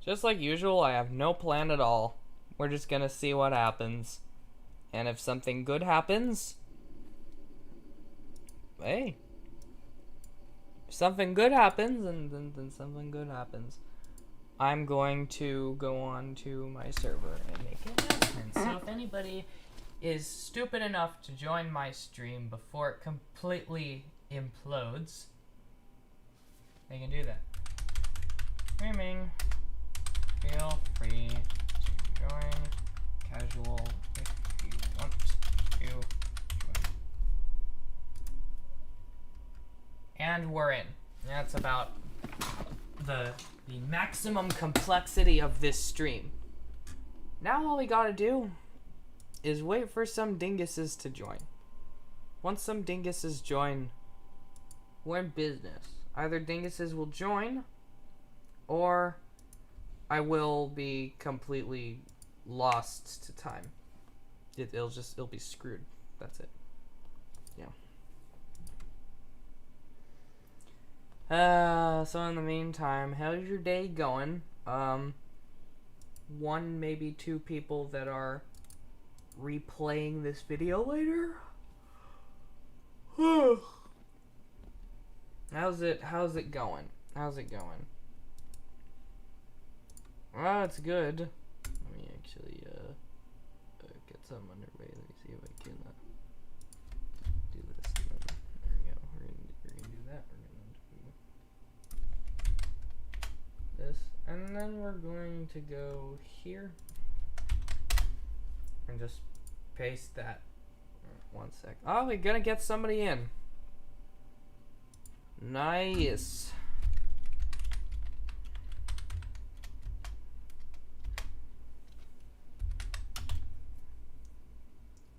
Just like usual, I have no plan at all. We're just gonna see what happens. And if something good happens, hey. If something good happens, then something good happens. I'm going to go on to my server and make announcements. So if anybody is stupid enough to join my stream before it completely implodes, they can do that. Streaming. Feel free to join casual if you want to join. And we're in. That's about the maximum complexity of this stream. Now all we gotta do is wait for some dinguses to join. Once some dinguses join, we're in business. Either dinguses will join, or I will be completely lost to time. It'll be screwed. That's it. Yeah. So in the meantime, how's your day going? One, maybe two people that are replaying this video later. How's it going? How's it going? Oh, it's good. Let me actually get something underway. Let me see if I can do this. There we go. We're gonna do that. We're gonna do this, and then we're going to go here and just paste that. One sec. Oh, we're gonna get somebody in. Nice.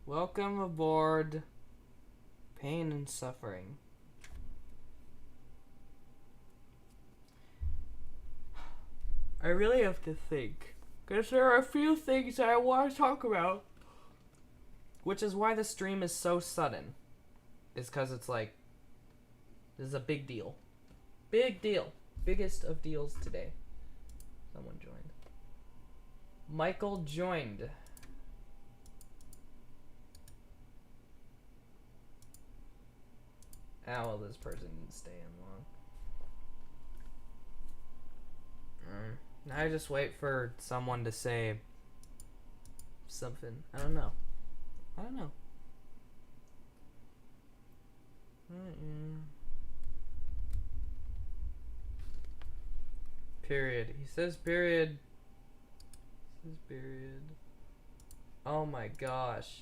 Welcome aboard Pain and Suffering. I really have to think, because there are a few things that I want to talk about. Which is why the stream is so sudden. Is because it's like, this is a big deal. Big deal. Biggest of deals today. Someone joined. Michael joined. Ah, well, this person didn't stay in long. Now I just wait for someone to say something. I don't know. Period. He says period. Oh my gosh.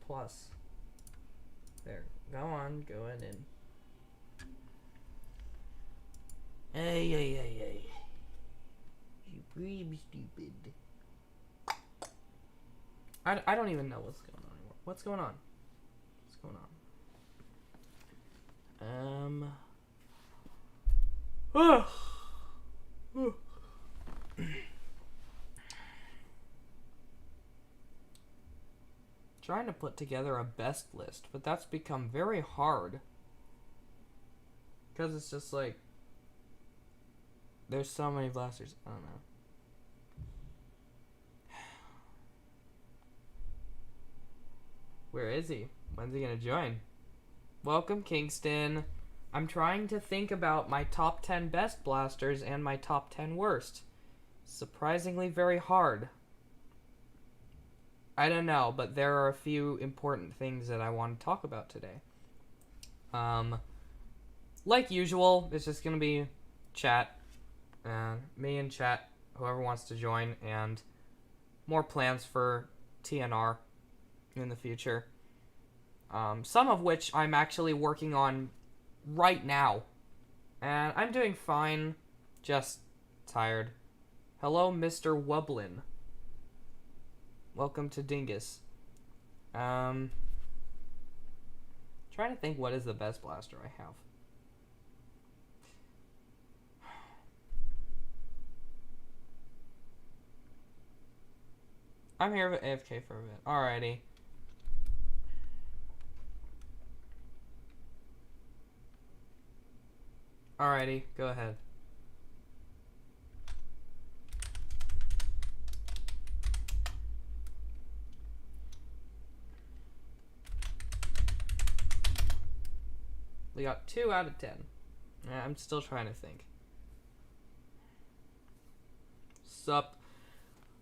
Plus. There. Go on. Go in. Hey. You pretty stupid. I don't even know what's going on anymore. What's going on? Trying to put together a best list, but that's become very hard. Because it's just like, there's so many blasters. I don't know. Where is he? When's he gonna join? Welcome, Kingston. I'm trying to think about my top 10 best blasters and my top 10 worst. Surprisingly very hard. I don't know, but there are a few important things that I want to talk about today. Like usual, it's just gonna be chat. Me and chat, whoever wants to join, and more plans for TNR in the future. Some of which I'm actually working on right now. And I'm doing fine, just tired. Hello, Mr. Wublin. Welcome to Dingus. Trying to think what is the best blaster I have. I'm here with AFK for a bit. Alrighty. Alrighty, go ahead. only got 2 out of 10. I'm still trying to think. Sup?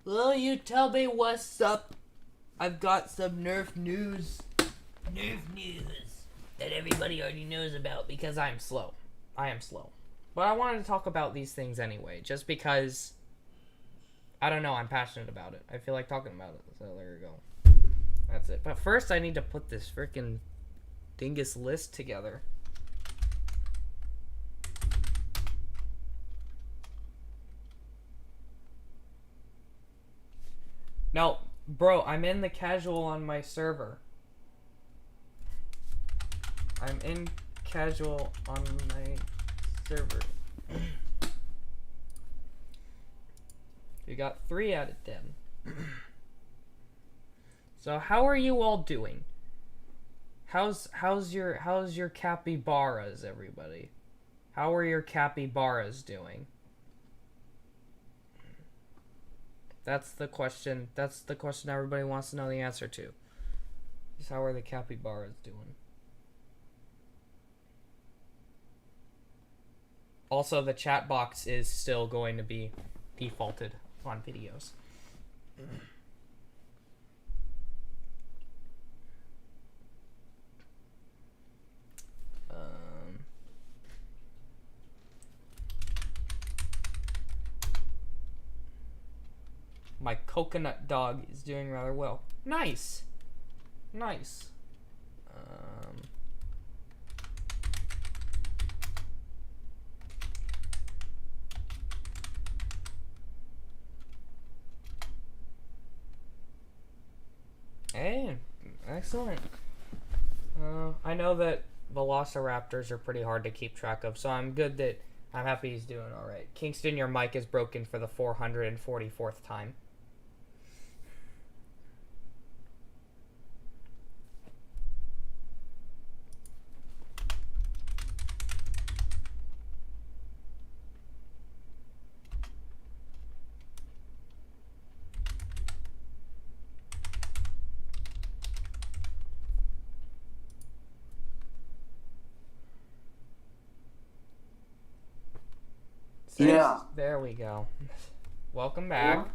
Will you tell me what's up? I've got some Nerf news. Nerf news that everybody already knows about because I'm slow. I am slow. But I wanted to talk about these things anyway, just because, I don't know, I'm passionate about it. I feel like talking about it, so there we go. That's it. But first I need to put this freaking dingus list together. No, bro, I'm in the casual on my server. I'm in casual on my server. We got 3 out of 10. So how are you all doing? How's your capybaras, everybody? How are your capybaras doing? That's the question. That's the question everybody wants to know the answer to. Is how are the capybaras doing? Also, the chat box is still going to be defaulted on videos. My coconut dog is doing rather well. Nice. Nice. Hey, excellent. I know that velociraptors are pretty hard to keep track of, so I'm happy he's doing alright. Kingston, your mic is broken for the 444th time. Yeah. There we go. Welcome back.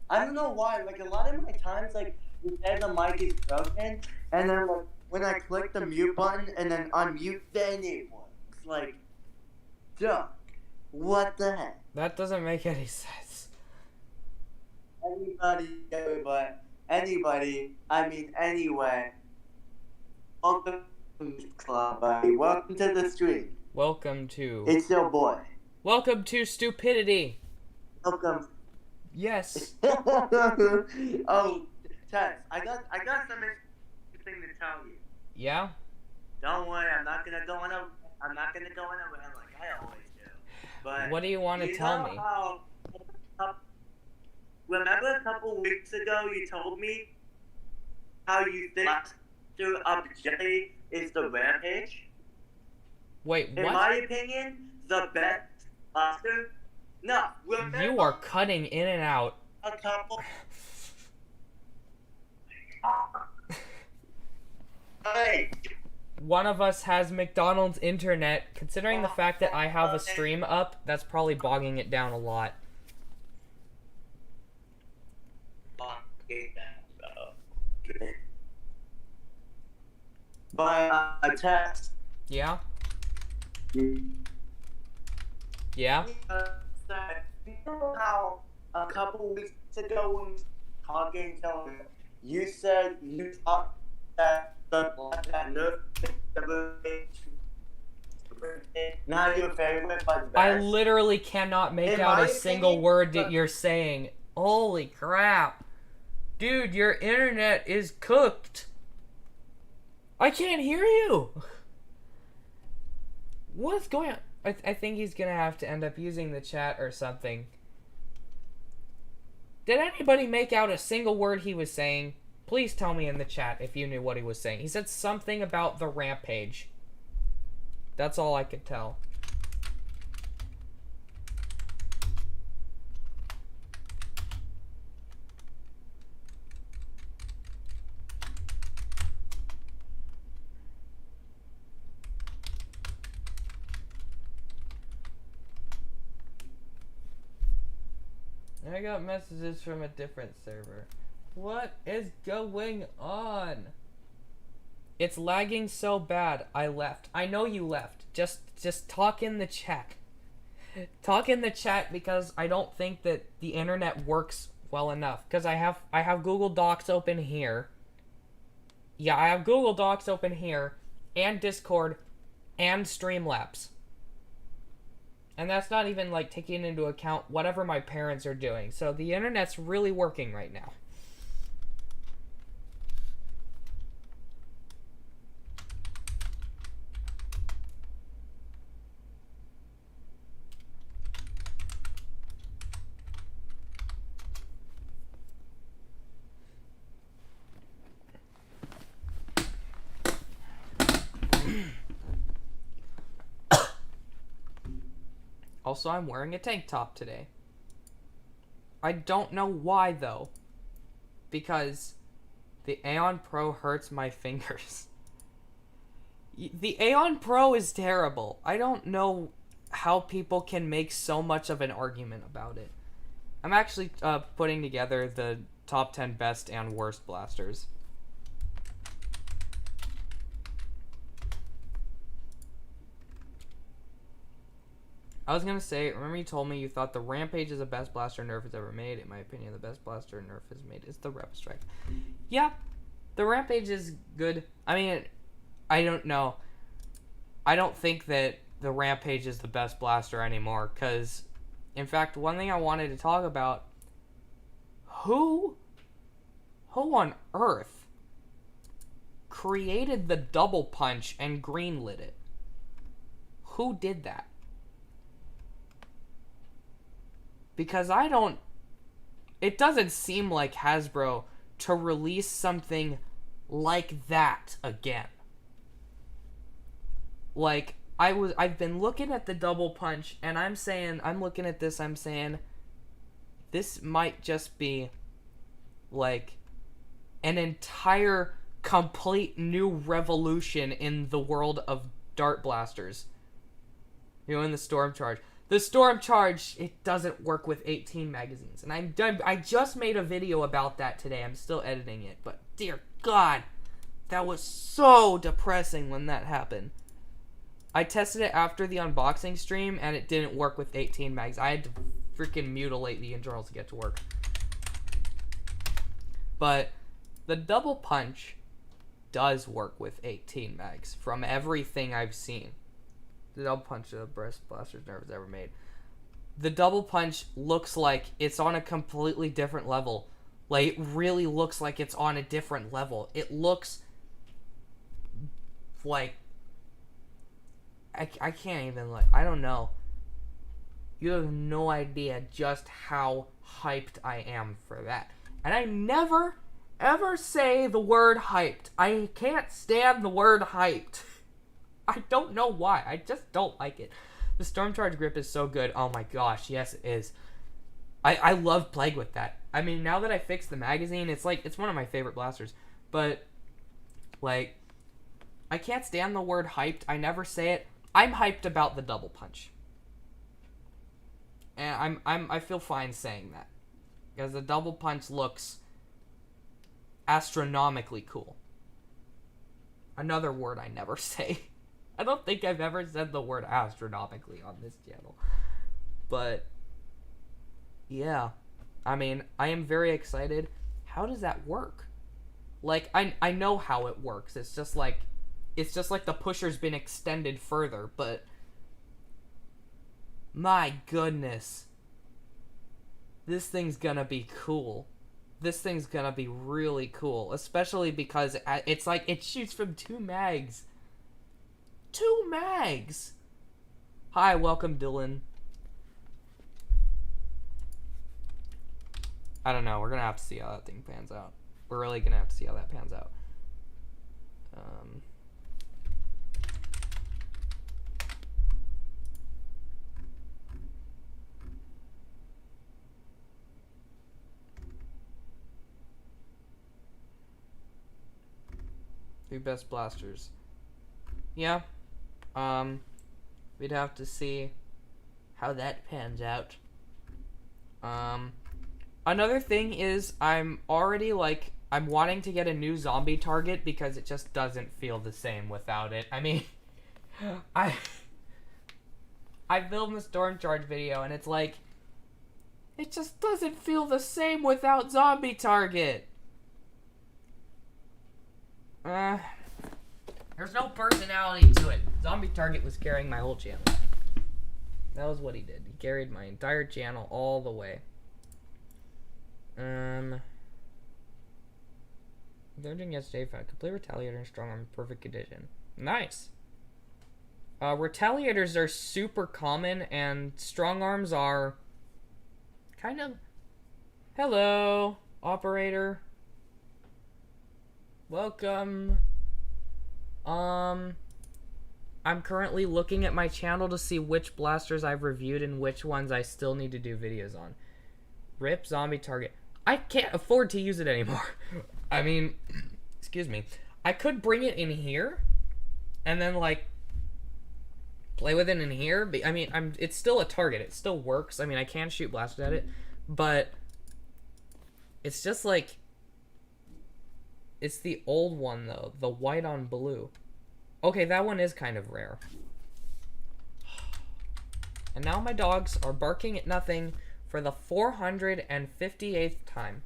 I don't know why, like, a lot of my times, like, you said the mic is broken, and then, like, when I click the mute button and then unmute, then it works. Like, duh. What the heck? That doesn't make any sense. Anyway. Welcome to the club, buddy. Welcome to the stream. Welcome to... It's your boy. Welcome to Stupidity. Welcome. Yes. Oh, Tess, I got something to tell you. Yeah? Don't worry, I'm not gonna go on a rant like I always do. But what do you want to tell me? Remember a couple weeks ago you told me how you think Master Objective is the Rampage? Wait, what? In my opinion, the best Master. No, remember you are cutting in and out. A couple. Hey. One of us has McDonald's internet. Considering the fact that I have a stream up, that's probably bogging it down a lot. By a text. Yeah? Yeah? You know how a couple weeks ago when we were talking, you said you thought that not your favorite, but best. I literally cannot make out a single word that you're saying. Holy crap. Dude, your internet is cooked. I can't hear you. What's going on? I think he's gonna have to end up using the chat or something. Did anybody make out a single word he was saying? Please tell me in the chat if you knew what he was saying. He said something about the Rampage. That's all I could tell. I got messages from a different server. What is going on? It's lagging so bad. I left. I know you left. Just talk in the chat. Talk in the chat because I don't think that the internet works well enough. Because I have Google Docs open here. Yeah, I have Google Docs open here, and Discord, and Streamlabs. And that's not even like taking into account whatever my parents are doing. So the internet's really working right now. Also, I'm wearing a tank top today. I don't know why, though. Because the Aeon Pro hurts my fingers. The Aeon Pro is terrible. I don't know how people can make so much of an argument about it. I'm actually putting together the top 10 best and worst blasters. I was gonna say, remember you told me you thought the Rampage is the best blaster Nerf has ever made. In my opinion, the best blaster Nerf has made is the Rep Strike. Yeah, the Rampage is good. I mean, I don't know. I don't think that the Rampage is the best blaster anymore, because, in fact, one thing I wanted to talk about, who on earth created the double punch and greenlit it? Who did that? Because it doesn't seem like Hasbro to release something like that again. Like, I've been looking at the double punch, and I'm looking at this, I'm saying, this might just be, like, an entire, complete new revolution in the world of dart blasters. You know, in the Storm Charge. The Storm Charge, it doesn't work with 18 magazines. And I just made a video about that today. I'm still editing it. But, dear God, that was so depressing when that happened. I tested it after the unboxing stream, and it didn't work with 18 mags. I had to freaking mutilate the internals to get to work. But the double punch does work with 18 mags from everything I've seen. The double punch of the best blasters Nerf has ever made. The double punch looks like it's on a completely different level. Like, it really looks like it's on a different level. It looks like... I can't even, like, I don't know. You have no idea just how hyped I am for that. And I never, ever say the word hyped. I can't stand the word hyped. I don't know why. I just don't like it. The Storm Charge grip is so good. Oh my gosh, yes it is. I love playing with that. I mean, now that I fixed the magazine, it's like, it's one of my favorite blasters. But, like, I can't stand the word hyped. I never say it. I'm hyped about the double punch. And I feel fine saying that. Because the double punch looks astronomically cool. Another word I never say. I don't think I've ever said the word astronomically on this channel. But, yeah. I mean, I am very excited. How does that work? Like, I know how it works. It's just like the pusher's been extended further, but... My goodness. This thing's gonna be cool. This thing's gonna be really cool. Especially because it's like, it shoots from 2 mags. 2 mags! Hi, welcome, Dylan. I don't know. We're gonna have to see how that thing pans out. We're really gonna have to see how that pans out. The best blasters. Yeah. We'd have to see how that pans out. Another thing is I'm already like I'm wanting to get a new zombie target because it just doesn't feel the same without it. I mean, I filmed the Storm Charge video and it's like it just doesn't feel the same without zombie target. There's no personality to it. Zombie target was carrying my whole channel. That was what he did. He carried my entire channel all the way. Learning yesterday, found complete retaliator and strong arm in perfect condition. Nice. Retaliators are super common, and strong arms are kind of. Hello, operator. Welcome. I'm currently looking at my channel to see which blasters I've reviewed and which ones I still need to do videos on. Rip zombie target. I can't afford to use it anymore. I mean, excuse me. I could bring it in here and then like play with it in here. But I mean, it's still a target. It still works. I mean, I can shoot blasters at it, but it's just like it's the old one though, the white on blue. Okay, that one is kind of rare. And now my dogs are barking at nothing for the 458th time.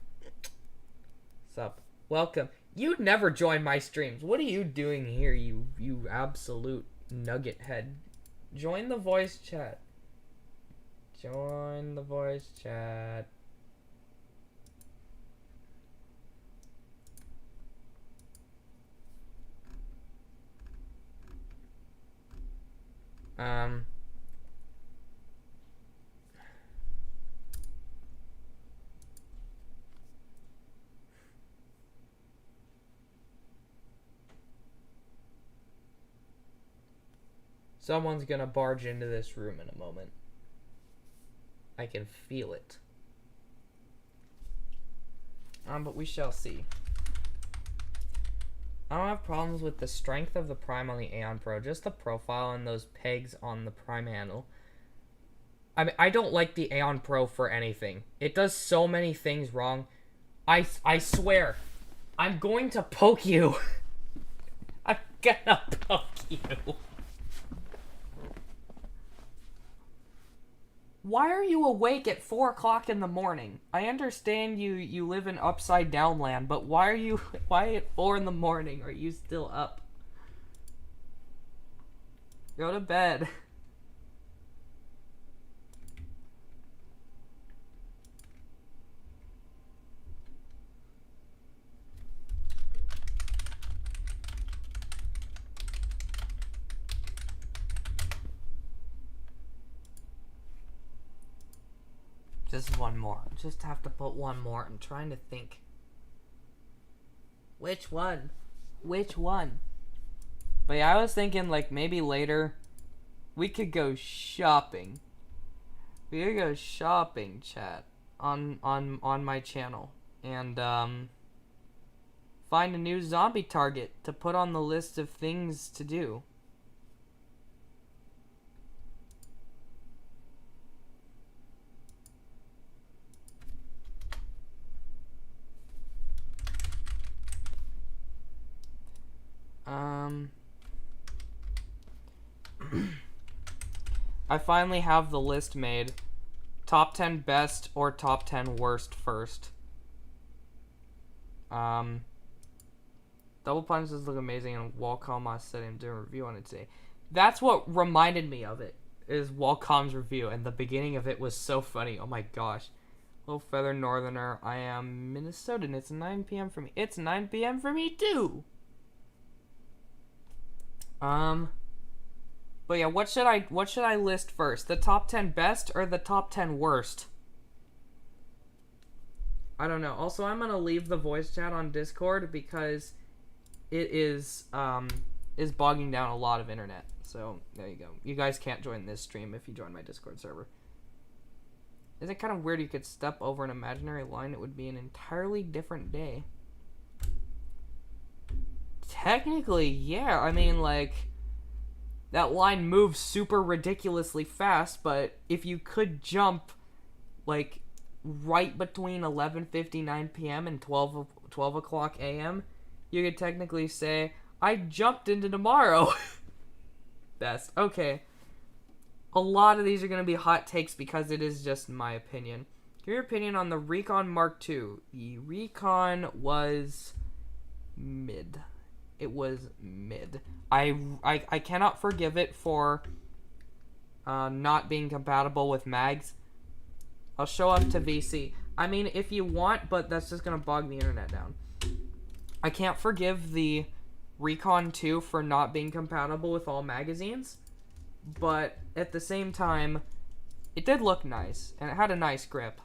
Sup? Welcome. You never join my streams. What are you doing here, you absolute nugget head? Join the voice chat. Join the voice chat. Someone's gonna barge into this room in a moment. I can feel it. But we shall see. I don't have problems with the strength of the Prime on the Aeon Pro, just the profile and those pegs on the Prime handle. I mean, I don't like the Aeon Pro for anything. It does so many things wrong. I swear, I'm going to poke you. I'm gonna poke you. Why are you awake at 4 o'clock in the morning? I understand you live in upside down land, but why at 4 in the morning are you still up? Go to bed. Just one more. Just have to put one more. I'm trying to think. Which one? Which one? But yeah, I was thinking like maybe later we could go shopping. We could go shopping, chat, on my channel and find a new zombie target to put on the list of things to do. I finally have the list made. Top 10 best or top 10 worst first. Double punches look amazing, and Wacom said I'm doing a review on it today. That's what reminded me of it, is Wacom's review, and the beginning of it was so funny. Oh my gosh. Little Feather Northerner, I am Minnesotan. It's 9 p.m. for me. It's 9 p.m. for me too. But yeah, what should I list first? The top 10 best or the top 10 worst? I don't know. Also, I'm gonna leave the voice chat on Discord because it is bogging down a lot of internet. So there you go. You guys can't join this stream if you join my Discord server. Isn't it kind of weird you could step over an imaginary line? It would be an entirely different day. Technically, yeah. I mean, like, that line moves super ridiculously fast, but if you could jump, like, right between 11:59 p.m. and 12 o'clock a.m., you could technically say, I jumped into tomorrow. Best. Okay. A lot of these are going to be hot takes because it is just my opinion. Give your opinion on the Recon Mark II. The Recon was mid. It was mid. I cannot forgive it for not being compatible with mags. I'll show up to VC. I mean, if you want, but that's just going to bog the internet down. I can't forgive the Recon 2 for not being compatible with all magazines, but at the same time, it did look nice, and it had a nice grip.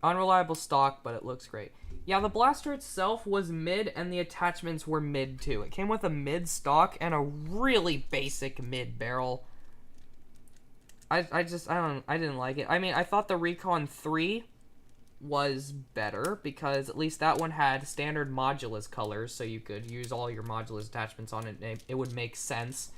Unreliable stock, but it looks great. Yeah, the blaster itself was mid, and the attachments were mid too. It came with a mid stock and a really basic mid barrel. I didn't like it. I mean, I thought the Recon 3 was better because at least that one had standard modulus colors, so you could use all your modulus attachments on it, and it would make sense.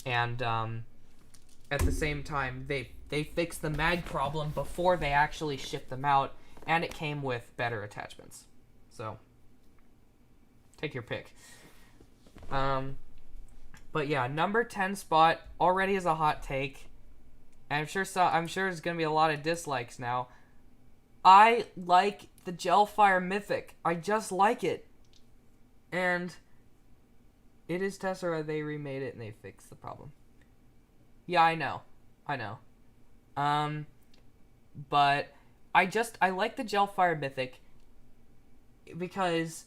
And at the same time, they fixed the mag problem before they actually shipped them out, and it came with better attachments. So take your pick. But yeah, number 10 spot already is a hot take. And I'm sure there's gonna be a lot of dislikes now. I like the Gelfire Mythic. I just like it. And it is Tessera. They remade it and they fixed the problem. Yeah, I know. But I like the Gelfire Mythic because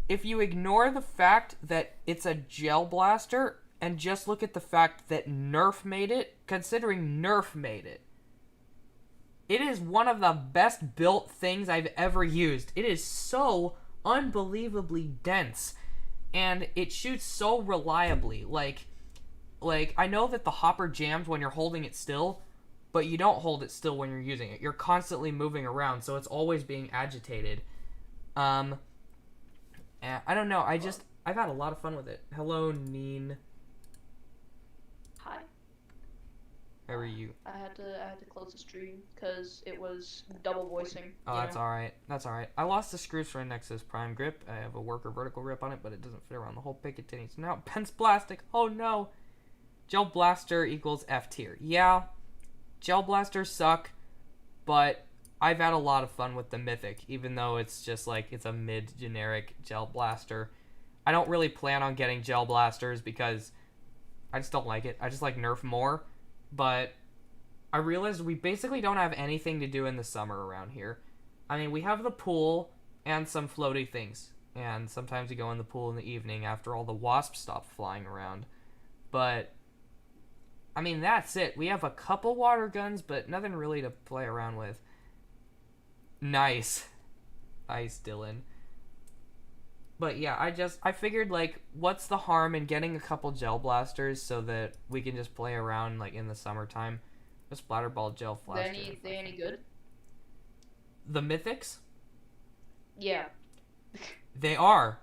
if you ignore the fact that it's a Gel Blaster and just look at the fact that Nerf made it, considering Nerf made it, it is one of the best built things I've ever used. It is so unbelievably dense, and it shoots so reliably. Like I know that the hopper jams when you're holding it still, but you don't hold it still when you're using it. You're constantly moving around, so it's always being agitated. I don't know. I've had a lot of fun with it. Hello, Neen. Hi. How are you? I had to close the stream because it was double voicing. Oh, that's alright. That's alright. I lost the screws for a Nexus Prime grip. I have a worker vertical grip on it, but it doesn't fit around the whole Picatinny. So now it bends plastic. Oh no! Gel Blaster equals F tier. Yeah, Gel Blasters suck, but I've had a lot of fun with the Mythic, even though it's just like, it's a mid-generic Gel Blaster. I don't really plan on getting Gel Blasters because I just don't like it. I just like Nerf more. But I realized we basically don't have anything to do in the summer around here. I mean, we have the pool and some floaty things. And sometimes we go in the pool in the evening after all the wasps stop flying around. But, I mean, that's it. We have a couple water guns, but nothing really to play around with. Nice. Nice, Dylan. But yeah, I figured, like, what's the harm in getting a couple Gel Blasters so that we can just play around, like, in the summertime? A Splatterball Gel Blaster. They any good? The Mythics? Yeah. They are.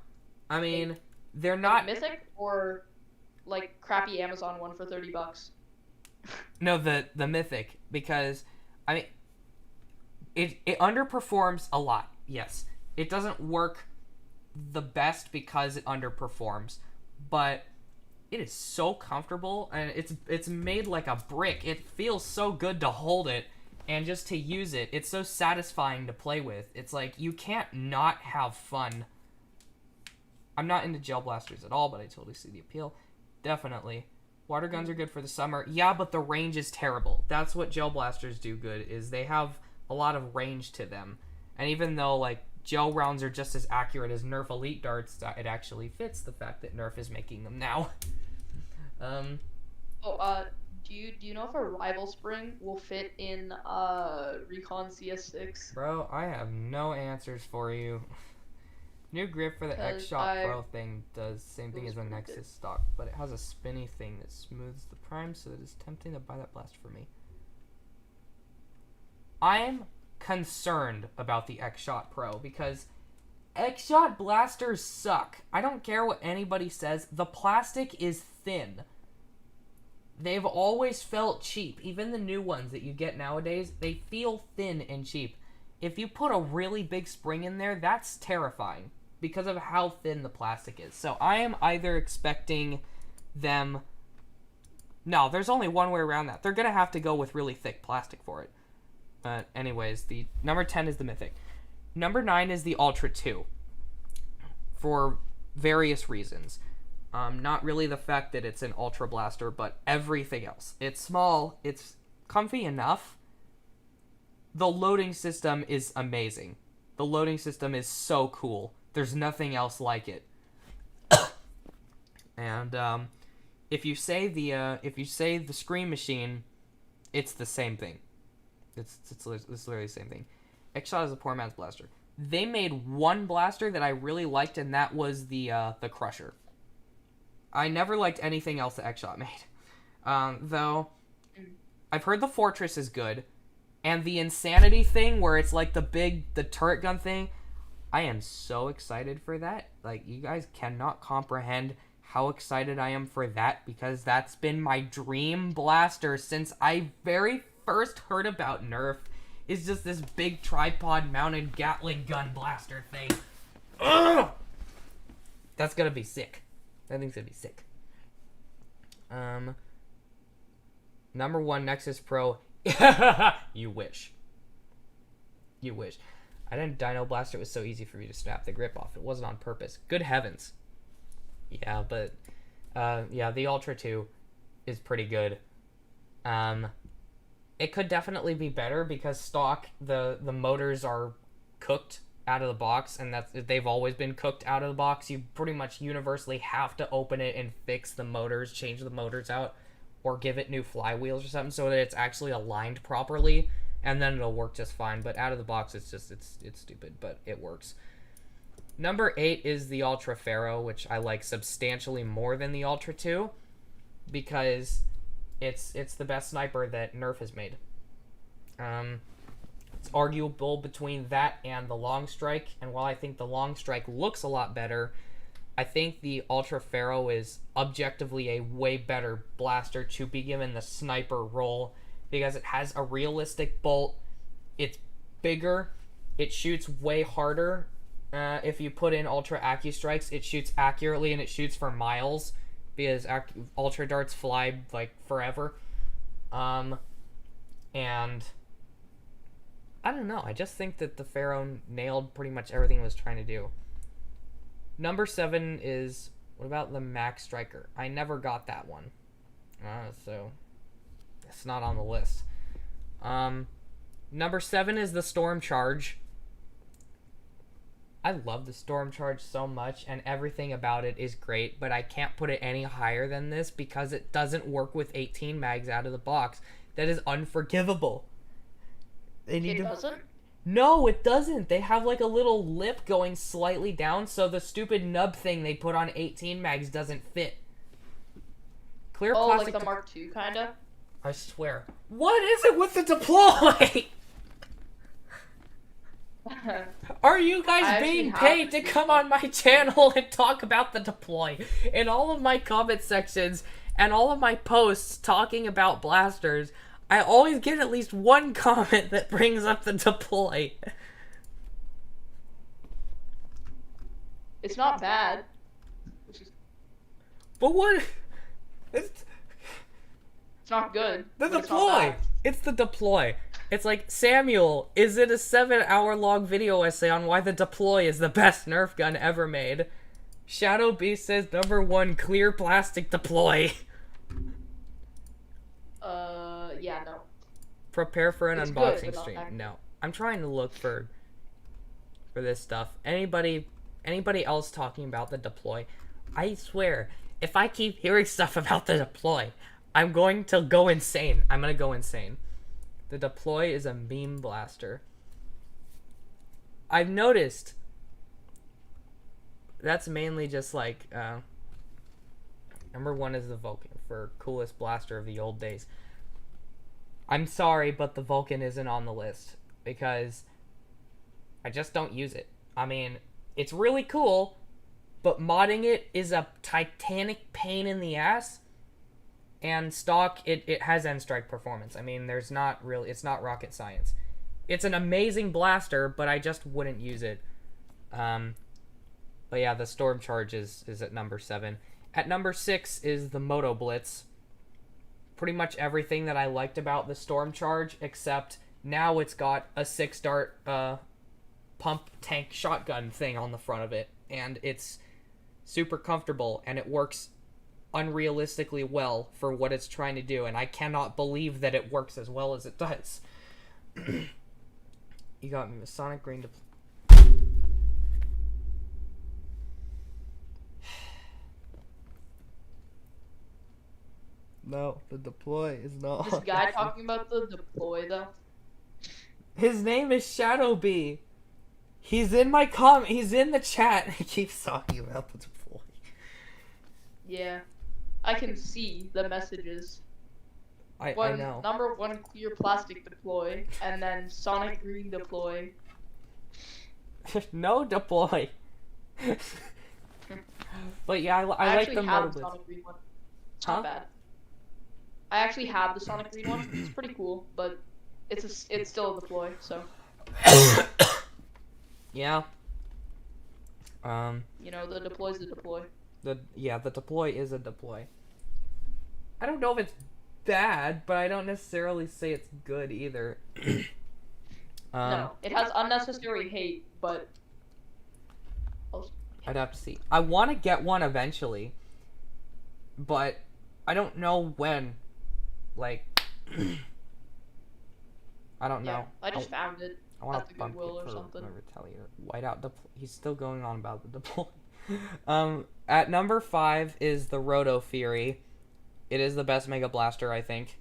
I mean, they're not... Mythic or, like, crappy Amazon one for $30? No, the Mythic, because, I mean, it underperforms a lot, yes. It doesn't work the best because it underperforms, but it is so comfortable, and it's made like a brick. It feels so good to hold it and just to use it. It's so satisfying to play with. It's like you can't not have fun. I'm not into Gel Blasters at all, but I totally see the appeal. Definitely. Water guns are good for the summer. Yeah, but the range is terrible. That's what Gel Blasters do good, is they have a lot of range to them. And even though, like, Gel rounds are just as accurate as Nerf Elite darts, it actually fits the fact that Nerf is making them now. Do you know if a rival spring will fit in Recon CS6? Bro, I have no answers for you. New grip for the X-Shot Pro thing does same thing as the Nexus stock, but it has a spinny thing that smooths the prime, so it is tempting to buy that blaster for me. I'm concerned about the X-Shot Pro because X-Shot blasters suck. I don't care what anybody says. The plastic is thin. they've always felt cheap. Even the new ones that you get nowadays, they feel thin and cheap. If you put a really big spring in there, that's terrifying because of how thin the plastic is. So I am either expecting them... No, there's only one way around that. They're going to have to go with really thick plastic for it. But anyways, the number 10 is the Mythic. Number 9 is the Ultra 2. For various reasons. Not really the fact that it's an Ultra Blaster, but everything else. It's small, it's comfy enough. The loading system is amazing. The loading system is so cool. There's nothing else like it. And if you say the Scream Machine, it's the same thing. It's literally the same thing. X-Shot is a poor man's blaster. They made one blaster that I really liked, and that was the Crusher. I never liked anything else that X-Shot made. Though, I've heard the Fortress is good, and the Insanity thing, where it's like the turret gun thing, I am so excited for that. Like, you guys cannot comprehend how excited I am for that, because that's been my dream blaster since I very first heard about Nerf. Is just this big tripod-mounted Gatling gun blaster thing. Ugh! That's gonna be sick. That thing's gonna be sick. Number 1, Nexus Pro. You wish. You wish. I didn't Dino Blaster. It was so easy for me to snap the grip off. It wasn't on purpose. Good heavens. Yeah, but... yeah, the Ultra 2 is pretty good. It could definitely be better because stock, the motors are cooked out of the box, and they've always been cooked out of the box. You pretty much universally have to open it and fix the motors, change the motors out, or give it new flywheels or something so that it's actually aligned properly, and then it'll work just fine. But out of the box, it's stupid, but it works. Number 8 is the Ultra Pharaoh, which I like substantially more than the Ultra 2, because it's the best sniper that Nerf has made. It's arguable between that and the Long Strike, and while I think the Long Strike looks a lot better, I think the Ultra Pharaoh is objectively a way better blaster to be given the sniper role, because it has a realistic bolt, it's bigger, it shoots way harder. If you put in Ultra Accu-Strikes, it shoots accurately and it shoots for miles, because Ultra Darts fly, like, forever. And I don't know, I just think that the Pharaoh nailed pretty much everything it was trying to do. Number 7 is, what about the Max Striker? I never got that one. So it's not on the list. Number 7 is the Storm Charge. I love the Storm Charge so much, and everything about it is great, but I can't put it any higher than this because it doesn't work with 18 mags out of the box. That is unforgivable. It doesn't? No, it doesn't. They have like a little lip going slightly down, so the stupid nub thing they put on 18 mags doesn't fit. Clear plastic. Like the Mark II, kinda? I swear. What is it with the deploy? Are you guys being paid to come on my channel and talk about the deploy? In all of my comment sections and all of my posts talking about blasters, I always get at least one comment that brings up the deploy. It's not bad. But what? It's not good. The deploy! It's the deploy. It's like, Samuel, is it a 7-hour-long video essay on why the deploy is the best Nerf gun ever made? Shadow Beast says number 1, clear plastic deploy. Yeah, no. Prepare for an unboxing good, stream. No. I'm trying to look for this stuff. Anybody else talking about the deploy? I swear, if I keep hearing stuff about the deploy, I'm going to go insane. I'm gonna go insane. The deploy is a meme blaster. I've noticed that's mainly just like number 1 is the Vulcan for coolest blaster of the old days. I'm sorry, but the Vulcan isn't on the list because I just don't use it. I mean, it's really cool, but modding it is a titanic pain in the ass. And stock, it has end strike performance. I mean, it's not rocket science. It's an amazing blaster, but I just wouldn't use it. But yeah, the Storm Charge is at number 7. At number 6 is the Moto Blitz. Pretty much everything that I liked about the Storm Charge, except now it's got a 6-dart pump tank shotgun thing on the front of it, and it's super comfortable, and it works unrealistically well for what it's trying to do, and I cannot believe that it works as well as it does. You got me with Sonic Green to No, the deploy is not. This guy talking about the deploy though. His name is Shadowbee. He's in he's in the chat. He keeps talking about the deploy. Yeah, I can see the messages. I know. Number 1 clear plastic deploy, and then Sonic Green deploy. No deploy. But yeah, I like the Moto Blitz. Blitz. Sonic Green one. It's Huh? not bad. I actually have the Sonic Green one. It's pretty cool, but it's still a deploy. So Yeah. you know, the deploy's the deploy. The deploy is a deploy. I don't know if it's bad, but I don't necessarily say it's good either. No, it has unnecessary hate, but I'd have to see. I want to get one eventually, but I don't know when. Like, I don't know. yeah, I just found it. I want at to the bump Goodwill it or for something. a Retaliator. Whiteout he's still going on about the deploy. At number 5 is the Roto Fury. It is the best Mega Blaster, I think.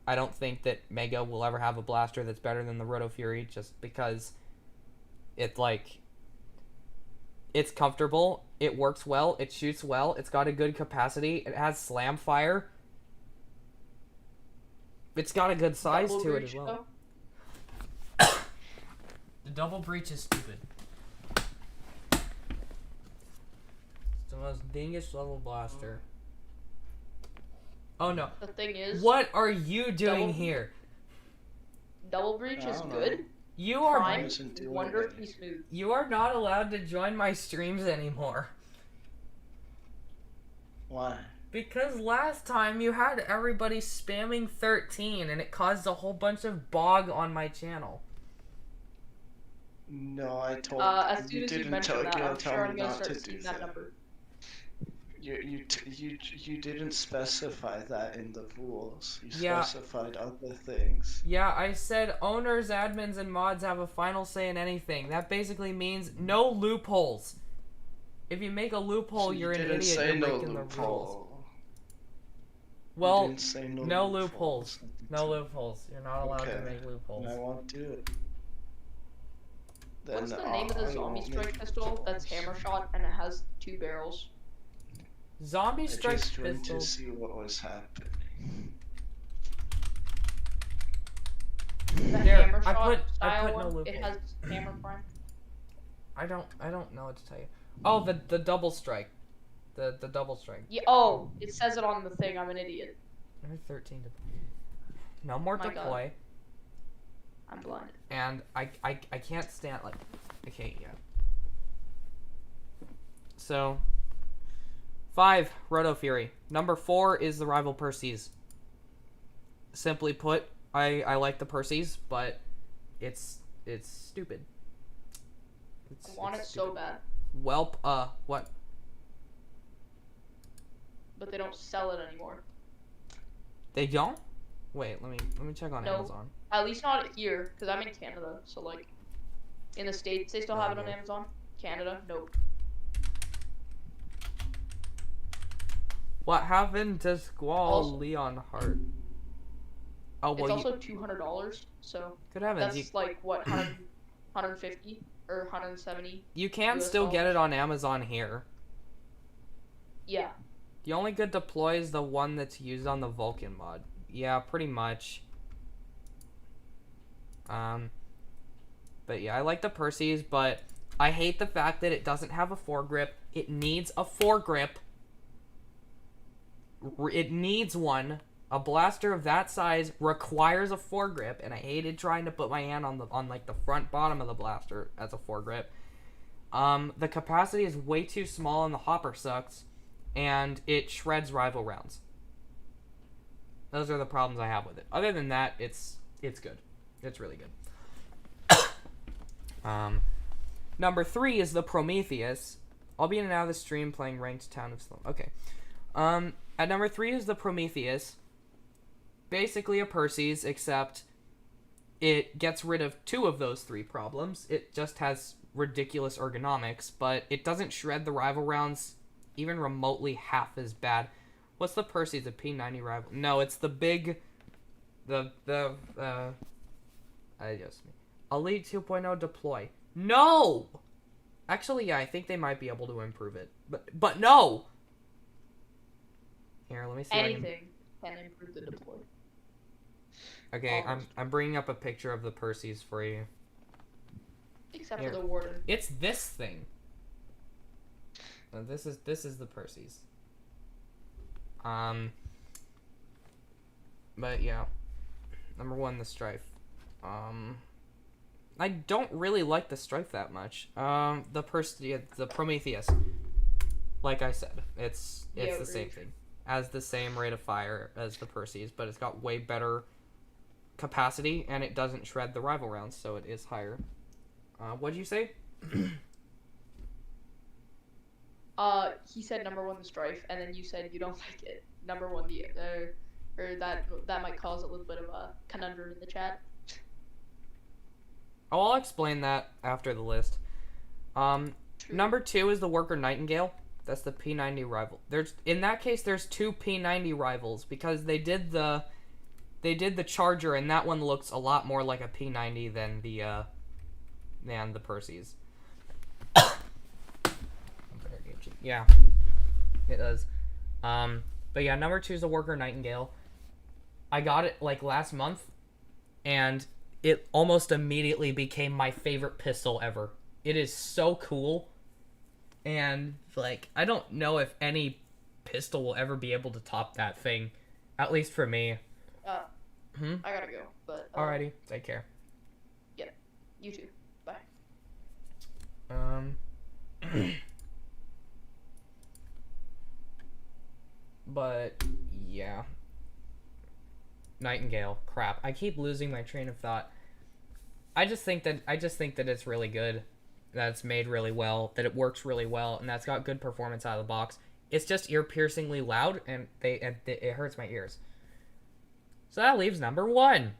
I don't think that Mega will ever have a blaster that's better than the Roto Fury, just because it's comfortable, it works well, it shoots well, it's got a good capacity, it has slam fire. It's got a good size Double to it breach, as well. though? The double breach is stupid. It's the most dingish level blaster. Oh no. The thing is, What are you doing Double- here? Double breach I is don't good. You are Prime, Doesn't do wonderfully anything. smooth. you are not allowed to join my streams anymore. Why? Because last time you had everybody spamming 13 and it caused a whole bunch of bog on my channel. No, I told As soon you as you didn't mentioned that, I'm tell sure me I'm gonna not start to do seeing that that. number. You didn't specify that in the rules. You Yeah. specified other things. Yeah, I said owners, admins, and mods have a final say in anything. That basically means no loopholes. If you make a loophole, So you're you an didn't idiot. say You're no breaking the rules. loophole. You Well, didn't say no loopholes. No loopholes. loopholes. You're not allowed to Okay. make loopholes. I won't do it. What's Then the name of I the zombie won't strike make pistol that's loopholes. hammer shot and it has 2 barrels? Zombie I strike just went to pistol. see what was happening. The There, hammer I shot put style no one, loophole. it has hammer prime. I don't know what to tell you. Oh, the double strike. The double strike. Yeah, oh, it says it on the thing. I'm an idiot. Number 13 deploy. No more My God. deploy. I'm blind. And I can't stand like okay, yeah. So 5, Roto Fury. Number 4 is the Rival Perseus. Simply put, I like the Perseus, but it's stupid. I want it so bad, Welp, what? but they don't sell it anymore. They don't? Wait, let me check on No. Amazon. At least not here, because I'm in Canada. So like, in the States they still have it on Okay. Amazon. Canada, nope. What happened to Squall Also- Leonhardt? Oh It's well, also $200. So good heavens, that's like what 150 or 170. you can US still get dollars. it on Amazon here. Yeah. The only good deploy is the one that's used on the Vulcan mod. Yeah, pretty much. But yeah, I like the Perseus, but I hate the fact that it doesn't have a foregrip. It needs a foregrip. it needs one. A blaster of that size requires a foregrip, and I hated trying to put my hand on like the front bottom of the blaster as a foregrip. The capacity is way too small and the hopper sucks, and it shreds rival rounds. Those are the problems I have with it. Other than that, it's good. It's really good. Number 3 is the Prometheus. I'll be in and out of the stream playing ranked Town of Slum. Okay. At number 3 is the Prometheus. Basically a Perseus, except it gets rid of 2 of those 3 problems. It just has ridiculous ergonomics, but it doesn't shred the rival rounds even remotely half as bad. What's the Perseus? A P90 rival? No, it's the big... I just... Elite 2.0 deploy. No! Actually, yeah, I think they might be able to improve it. But no! Here, let me see. Anything can improve the deploy. Okay, I'm bringing up a picture of the Perseus for you. Except Here. for the Warden. It's this thing. This is the Perseus. But yeah. Number 1, the Strife. I don't really like the Strife that much. The Prometheus. Like I said, it's the same thing. Has the same rate of fire as the Perseus, but it's got way better capacity, and it doesn't shred the rival rounds, so it is higher. What'd you say? He said number 1 the Strife, and then you said you don't like it. Number 1 the or that might cause a little bit of a conundrum in the chat. Oh, I'll explain that after the list. Number 2 is the Worker Nightingale. That's the P90 rival. In that case, there's 2 P90 rivals because they did the Charger, and that one looks a lot more like a P90 than the Perseus. Yeah, it does. But yeah, number 2 is the Worker Nightingale. I got it like last month, and it almost immediately became my favorite pistol ever. It is so cool, and like I don't know if any pistol will ever be able to top that thing, at least for me. I gotta go, but Alrighty, take care. Yeah, you too. Bye. But yeah, Nightingale. Crap, I keep losing my train of thought. I just think that it's really good, that it's made really well, that it works really well, and that's got good performance out of the box. It's just ear-piercingly loud, and it hurts my ears. So that leaves number 1.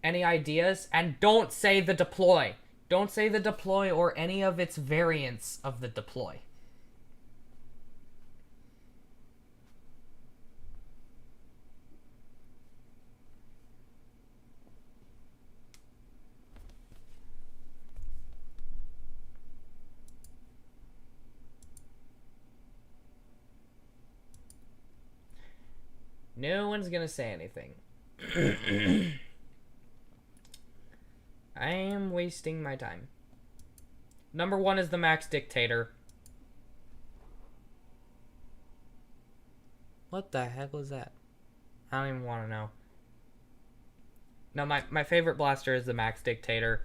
Any ideas? And don't say the deploy. Don't say the deploy or any of its variants of the deploy. No one's gonna say anything. I am wasting my time. Number 1 is the Max Dictator. What the heck was that? I don't even want to know. No, my favorite blaster is the Max Dictator.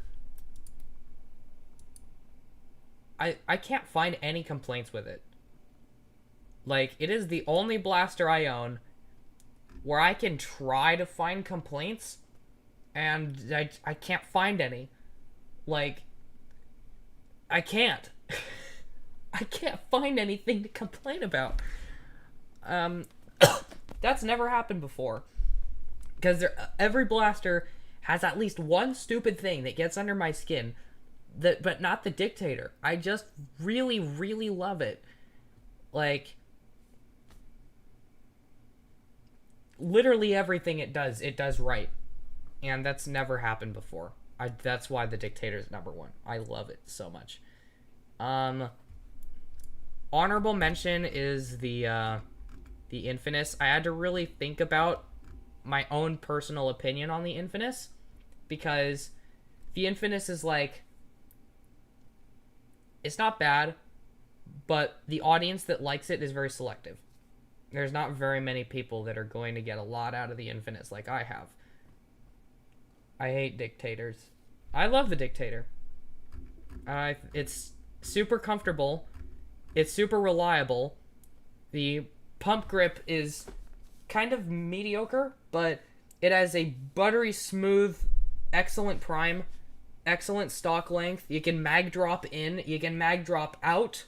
I can't find any complaints with it. Like, it is the only blaster I own where I can try to find complaints, and I can't find any. Like, I can't. I can't find anything to complain about. That's never happened before. Because every blaster has at least one stupid thing that gets under my skin, but not the Dictator. I just really, really love it. Like, literally everything it does right, and that's never happened before. That's why the Dictator is number 1. I love it so much. Honorable mention is the Infinus. I had to really think about my own personal opinion on the Infinus, because the Infinus is like, it's not bad, but the audience that likes it is very selective. There's not very many people that are going to get a lot out of the Infinites like I have. I hate Dictators. I love the Dictator. It's super comfortable. It's super reliable. The pump grip is kind of mediocre, but it has a buttery smooth, excellent prime, excellent stock length. You can mag drop in, you can mag drop out.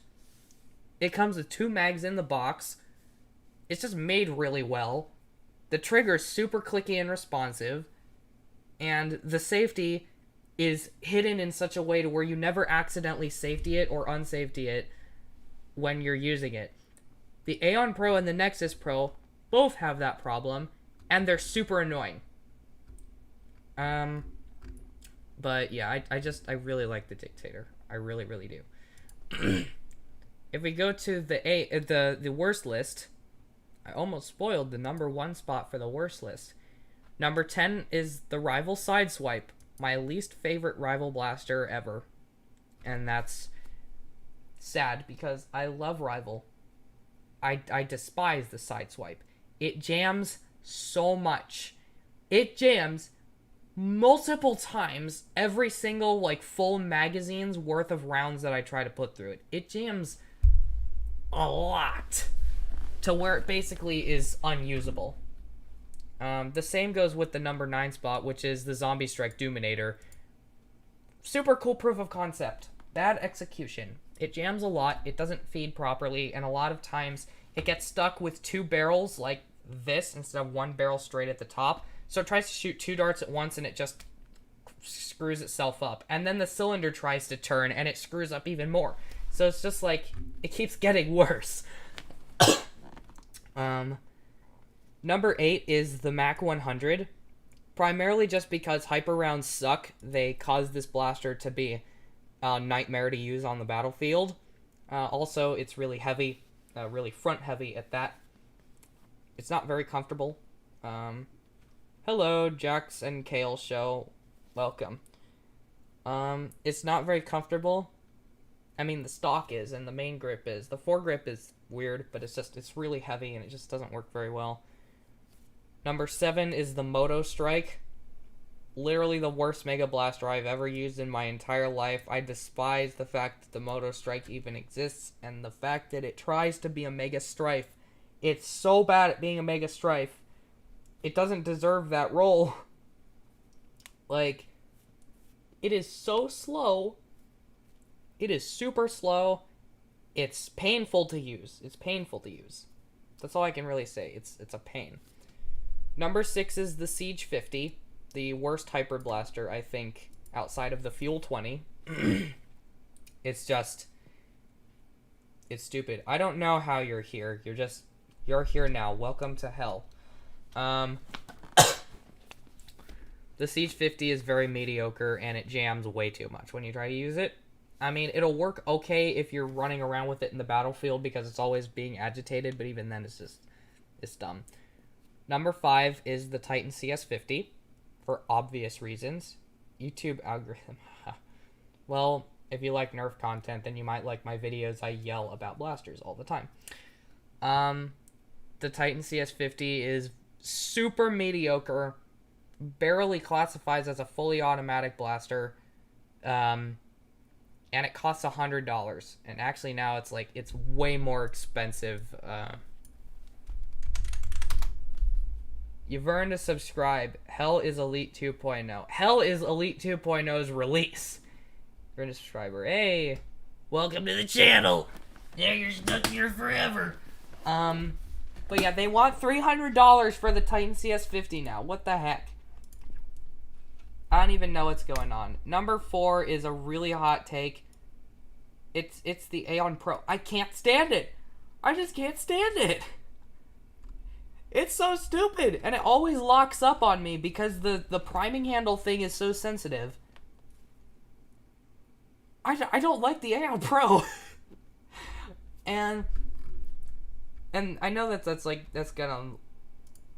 It comes with 2 mags in the box. It's just made really well. The trigger is super clicky and responsive. And the safety is hidden in such a way to where you never accidentally safety it or unsafety it when you're using it. The Aeon Pro and the Nexus Pro both have that problem, and they're super annoying. But yeah, I really like the Dictator. I really, really do. If we go to the worst list, I almost spoiled the number 1 spot for the worst list. Number 10 is the Rival Sideswipe, my least favorite Rival Blaster ever. And that's sad because I love Rival. I despise the Sideswipe. It jams so much. It jams multiple times every single like full magazine's worth of rounds that I try to put through it. It jams a lot to where it basically is unusable. The same goes with the number 9 spot, which is the Zombie Strike Doominator. Super cool proof of concept. Bad execution. It jams a lot, it doesn't feed properly, and a lot of times it gets stuck with 2 barrels like this instead of 1 barrel straight at the top. So it tries to shoot 2 darts at once and it just screws itself up. And then the cylinder tries to turn and it screws up even more. So it's just like, it keeps getting worse. Number 8 is the Mac 100. Primarily just because hyper rounds suck, they cause this blaster to be a nightmare to use on the battlefield. Also, it's really heavy, really front heavy at that. It's not very comfortable. Hello, Jax and Kale show. Welcome. It's not very comfortable. I mean, the stock is, and the main grip is. The foregrip is weird, but it's really heavy, and it just doesn't work very well. Number 7 is the Moto Strike. Literally the worst Mega Blaster I've ever used in my entire life. I despise the fact that the Moto Strike even exists, and the fact that it tries to be a Mega Strife. It's so bad at being a Mega Strife. It doesn't deserve that role. Like, it is so slow. It is super slow. It's painful to use. It's painful to use. That's all I can really say. It's a pain. Number 6 is the Siege 50. The worst Hyper Blaster, I think, outside of the Fuel 20. It's stupid. I don't know how you're here. You're here now. Welcome to hell. The Siege 50 is very mediocre, and it jams way too much when you try to use it. I mean, it'll work okay if you're running around with it in the battlefield because it's always being agitated, but even then it's dumb. Number 5 is the Titan CS50, for obvious reasons. YouTube algorithm. Well, if you like Nerf content, then you might like my videos. I yell about blasters all the time. The Titan CS50 is super mediocre, barely classifies as a fully automatic blaster, and it costs $100. And actually now it's way more expensive. You've earned a subscribe. Hell is Elite 2.0. Hell is Elite 2.0's release. You're a subscriber. Hey, welcome to the channel. Yeah, you're stuck here forever. But yeah, they want $300 for the Titan CS50 now. What the heck? I don't even know what's going on. Number 4 is a really hot take. It's the Aeon Pro. I can't stand it. I just can't stand it. It's so stupid, and it always locks up on me because the priming handle thing is so sensitive. I don't like the Aeon Pro. and I know that's gonna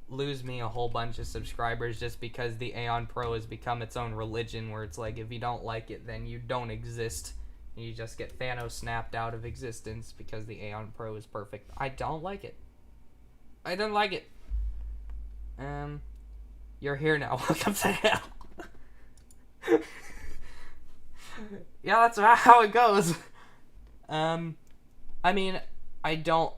lose me a whole bunch of subscribers just because the Aeon Pro has become its own religion where it's like if you don't like it then you don't exist and you just get Thanos snapped out of existence because the Aeon Pro is perfect. I don't like it. I don't like it. You're here now. Welcome to hell. Yeah, that's how it goes. I mean, I don't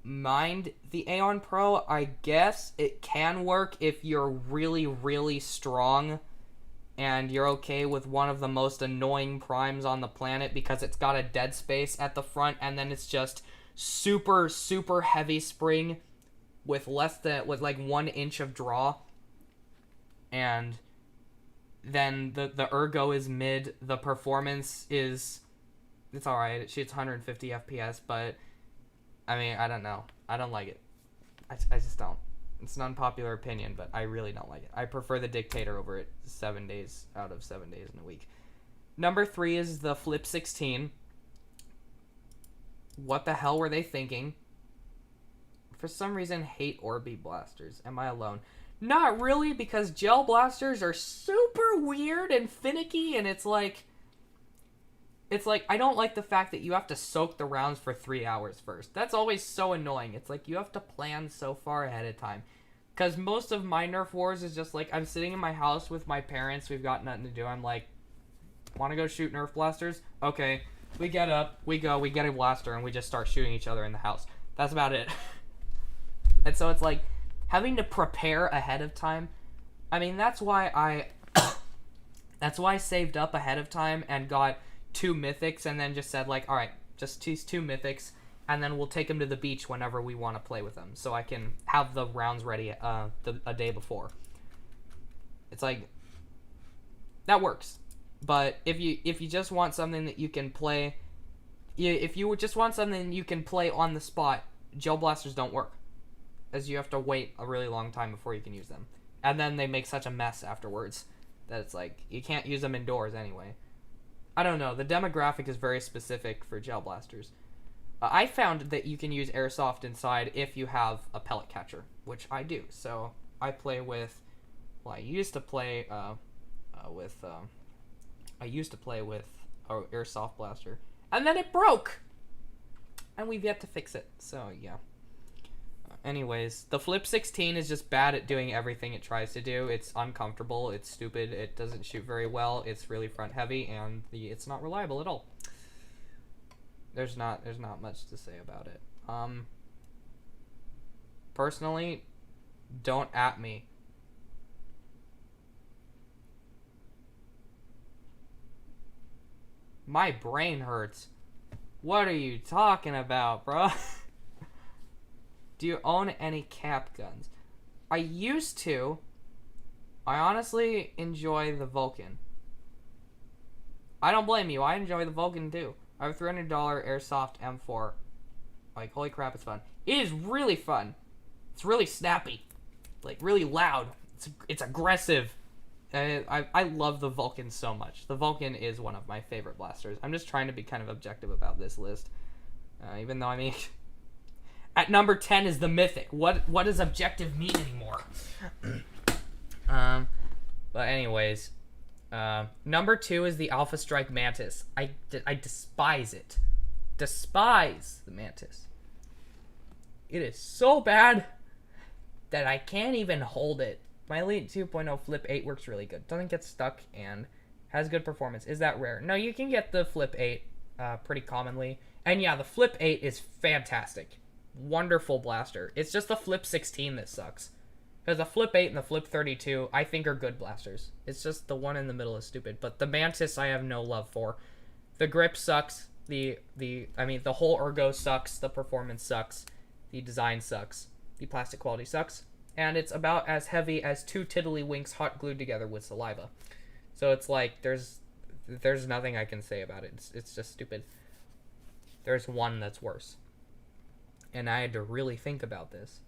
mind the Aeon Pro. I guess it can work if you're really, really strong and you're okay with one of the most annoying primes on the planet because it's got a dead space at the front, and then it's just super, super heavy spring with like 1 inch of draw, and then the ergo is mid. The performance is, it's alright. It shoots 150 FPS, but I mean, I don't know. I don't like it. I just don't. It's an unpopular opinion, but I really don't like it. I prefer the Dictator over it 7 days out of 7 days in a week. Number 3 is the Flip 16. What the hell were they thinking? For some reason, hate Orbi blasters. Am I alone? Not really, because gel blasters are super weird and finicky, and it's like I don't like the fact that you have to soak the rounds for 3 hours first. That's always so annoying. It's like you have to plan so far ahead of time. Because most of my Nerf wars is just like, I'm sitting in my house with my parents, we've got nothing to do. I'm like, want to go shoot Nerf blasters? Okay. We get up, we go, we get a blaster, and we just start shooting each other in the house. That's about it. And so it's like, having to prepare ahead of time. I mean, that's why I saved up ahead of time and got 2 mythics, and then just said like, all right, just choose 2 mythics, and then we'll take them to the beach whenever we want to play with them, so I can have the rounds ready a day before. It's like, that works. But if you just want something that you can play, if you just want something you can play on the spot, gel blasters don't work, as you have to wait a really long time before you can use them, and then they make such a mess afterwards that it's like you can't use them indoors anyway. I don't know. The demographic is very specific for gel blasters. I found that you can use airsoft inside if you have a pellet catcher, which I do. So I play with. Well, I used to play with an airsoft blaster, and then it broke, and we've yet to fix it. So yeah. Anyways, the Flip 16 is just bad at doing everything it tries to do. It's uncomfortable, it's stupid, it doesn't shoot very well, it's really front heavy, and it's not reliable at all. There's not much to say about it. Personally, don't at me. My brain hurts. What are you talking about, bro? Do you own any cap guns? I used to. I honestly enjoy the Vulcan. I don't blame you. I enjoy the Vulcan too. I have a $300 Airsoft M4. Like, holy crap, it's fun. It is really fun. It's really snappy. Like, really loud. It's aggressive. I love the Vulcan so much. The Vulcan is one of my favorite blasters. I'm just trying to be kind of objective about this list. Even though, I mean... At number 10 is the Mythic. What does objective mean anymore? But anyways, number 2 is the Alpha Strike Mantis. I despise it. Despise the Mantis. It is so bad that I can't even hold it. My Elite 2.0 Flip 8 works really good. Doesn't get stuck and has good performance. Is that rare? No, you can get the Flip 8 pretty commonly. And yeah, the Flip 8 is fantastic. Wonderful blaster. It's just the Flip 16 that sucks. Because the Flip 8 and the Flip 32, I think, are good blasters. It's just the one in the middle is stupid. But the Mantis, I have no love for. The grip sucks. The whole ergo sucks. The performance sucks. The design sucks. The plastic quality sucks. And it's about as heavy as 2 tiddlywinks hot glued together with saliva. So it's like, there's nothing I can say about it. It's just stupid. There's one that's worse. And I had to really think about this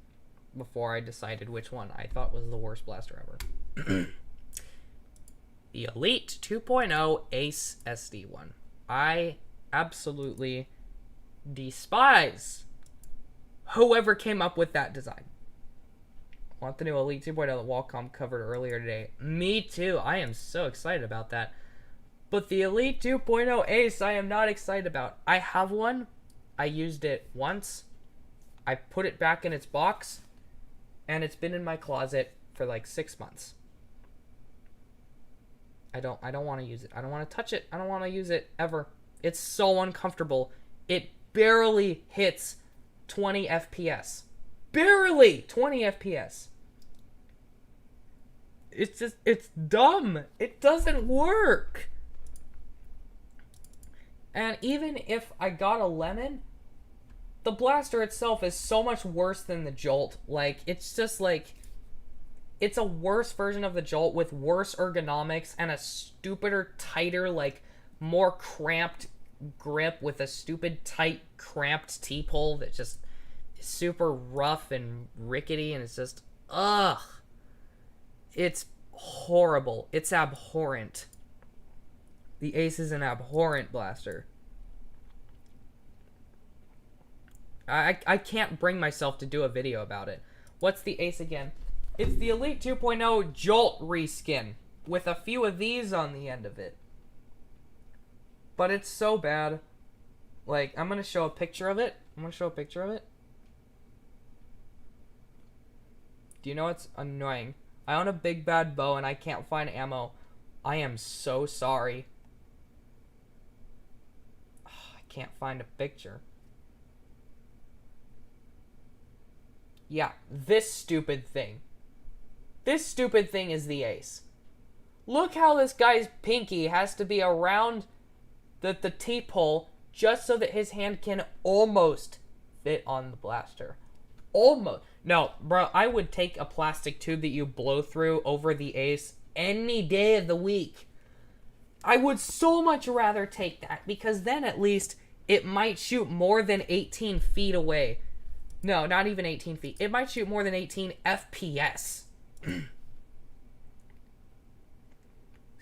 before I decided which one I thought was the worst blaster ever. The Elite 2.0 Ace SD1. I absolutely despise whoever came up with that design. Want the new Elite 2.0 that Wacom covered earlier today. Me too. I am so excited about that. But the Elite 2.0 Ace I am not excited about. I have one. I used it once. I put it back in its box. And it's been in my closet for like 6 months. I don't want to use it. I don't want to touch it. I don't want to use it ever. It's so uncomfortable. It barely hits 20 FPS. Barely 20 FPS. It's dumb. It doesn't work. And even if I got a Lemon, the blaster itself is so much worse than the Jolt. Like, it's just like, it's a worse version of the Jolt with worse ergonomics and a stupider, tighter, like, more cramped grip with a stupid, tight, cramped T-pole that just is super rough and rickety, and it's just, ugh. It's horrible. It's abhorrent. The Ace is an abhorrent blaster. I can't bring myself to do a video about it. What's the Ace again? It's the Elite 2.0 Jolt reskin with a few of these on the end of it. But it's so bad. Like, I'm going to show a picture of it. Do you know what's annoying? I own a big bad bow and I can't find ammo. I am so sorry. I can't find a picture. Yeah, this stupid thing. This stupid thing is the Ace. Look how this guy's pinky has to be around the T-pole just so that his hand can almost fit on the blaster. Almost. No, bro, I would take a plastic tube that you blow through over the Ace any day of the week. I would so much rather take that, because then at least it might shoot more than 18 feet away. No, not even 18 feet. It might shoot more than 18 FPS. It's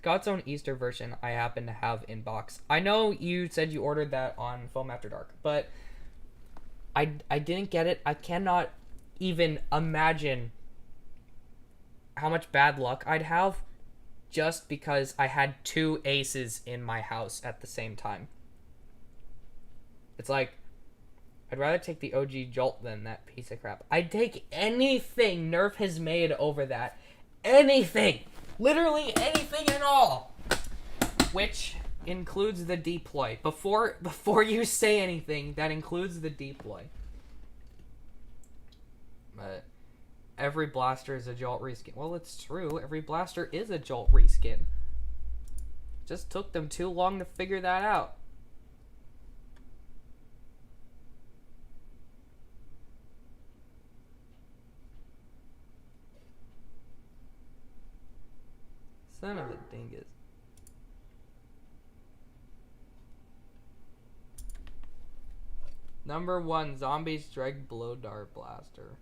got its own Easter version I happen to have in box. I know you said you ordered that on Foam After Dark, but I didn't get it. I cannot even imagine how much bad luck I'd have just because I had 2 Aces in my house at the same time. It's like, I'd rather take the OG Jolt than that piece of crap. I'd take anything Nerf has made over that. Anything! Literally anything at all! Which includes the deploy. Before you say anything, that includes the deploy. But every blaster is a Jolt reskin. Well, it's true. Every blaster is a Jolt reskin. Just took them too long to figure that out. Son of a dingus. Number 1, Zombie Strike Blow Dart Blaster.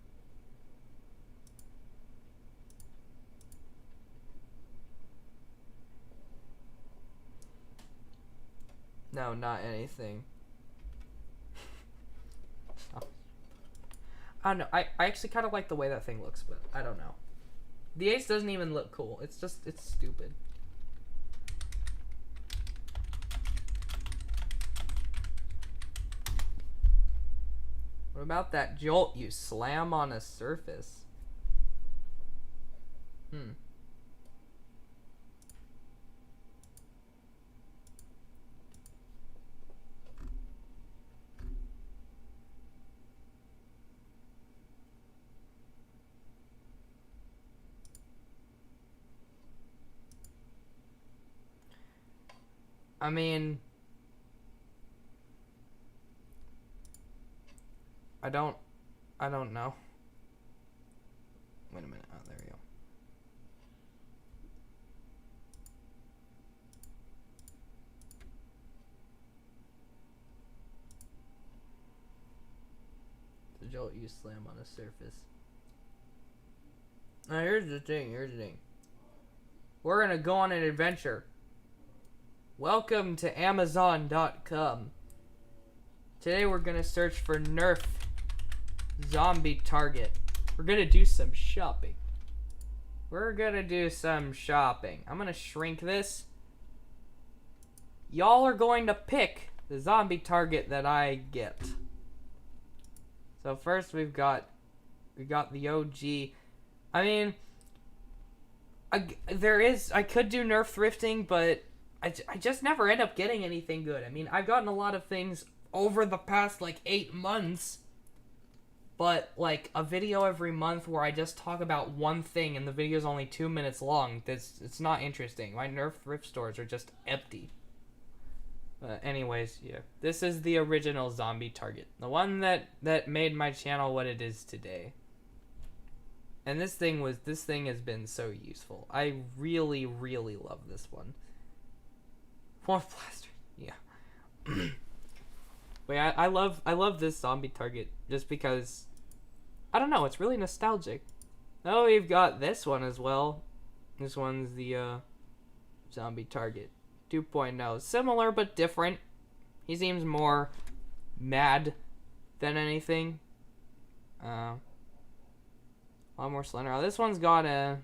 No, not anything. I don't know. I actually kind of like the way that thing looks, but I don't know. The Ace doesn't even look cool. It's stupid. What about that Jolt you slam on a surface? I mean, I don't know. Wait a minute. Oh, there we go. The Jolt you slam on a surface. Now here's the thing. We're gonna go on an adventure. Welcome to Amazon.com. Today we're gonna search for Nerf Zombie Target. We're gonna do some shopping. I'm gonna shrink this. y'all are going to pick the zombie target that I get. So first we got the OG. I mean, I could do nerf thrifting, but I just never end up getting anything good. I mean, I've gotten a lot of things over the past, like, 8 months, but, like, a video every month where I just talk about one thing and the video's only 2 minutes long, it's not interesting. My nerf thrift stores are just empty. Anyways, yeah. This is the original zombie target. The one that made my channel what it is today. And this thing has been so useful. I really, really love this one. Fourth blaster. Yeah. Wait, I love this zombie target just because, I don't know, it's really nostalgic. Oh, we've got this one as well. This one's the zombie target 2.0. Similar but different. He seems more mad than anything. A lot more slender. Oh, this one's got a...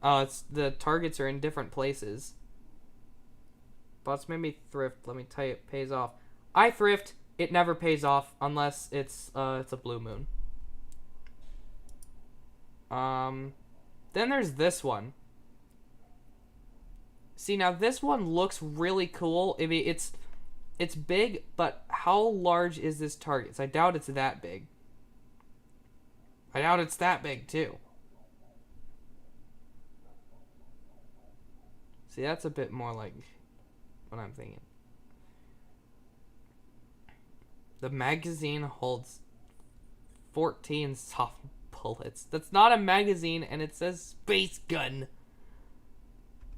Oh, it's the targets are in different places. But maybe thrift. Let me tell you, it pays off. I thrift. It never pays off unless it's a blue moon. Then there's this one. See, now this one looks really cool. I mean, it's big, but how large is this target? So I doubt it's that big. I doubt it's that big, too. See, that's a bit more like what I'm thinking. The magazine holds 14 soft bullets. That's not a magazine, and it says space gun.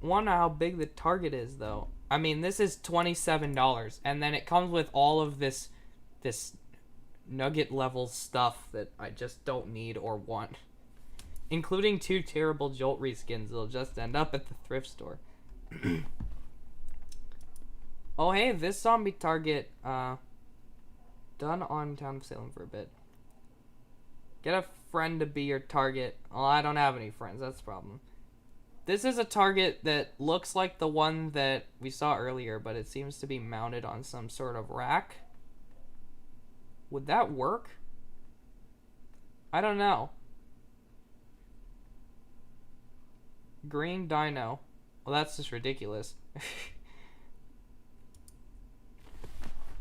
Wonder how big the target is, though. I mean, this is $27, and then it comes with all of this nugget level stuff that I just don't need or want, including 2 terrible Jolt reskins that'll just end up at the thrift store. Oh, hey, this zombie target, done on Town of Salem for a bit. Get a friend to be your target. Oh, I don't have any friends, that's the problem. This is a target that looks like the one that we saw earlier, but it seems to be mounted on some sort of rack. Would that work? I don't know. Green dino. Well, that's just ridiculous.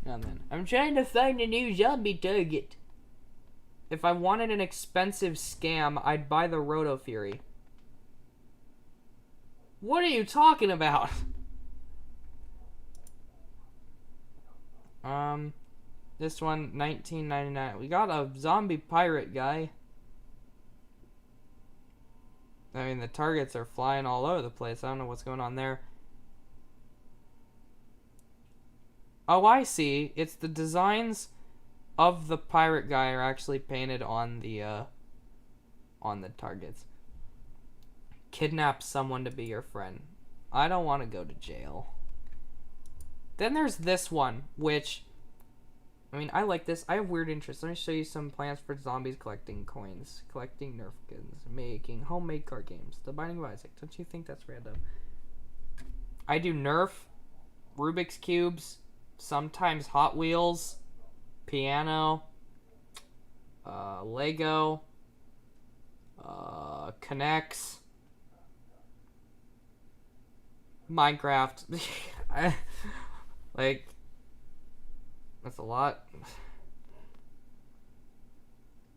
Now then, I'm trying to find a new zombie target. If I wanted an expensive scam, I'd buy the Roto Fury. What are you talking about? This one, $19.99. We got a zombie pirate guy. I mean, the targets are flying all over the place. I don't know what's going on there. Oh, I see. It's the designs of the pirate guy are actually painted on the targets. Kidnap someone to be your friend. I don't want to go to jail. Then there's this one, which, I mean, I like this. I have weird interests. Let me show you some plans for zombies: collecting coins, collecting Nerf guns, making homemade card games, The Binding of Isaac. Don't you think that's random? I do Nerf, Rubik's Cubes, sometimes Hot Wheels, piano, Lego, Connects, Minecraft. Like, that's a lot.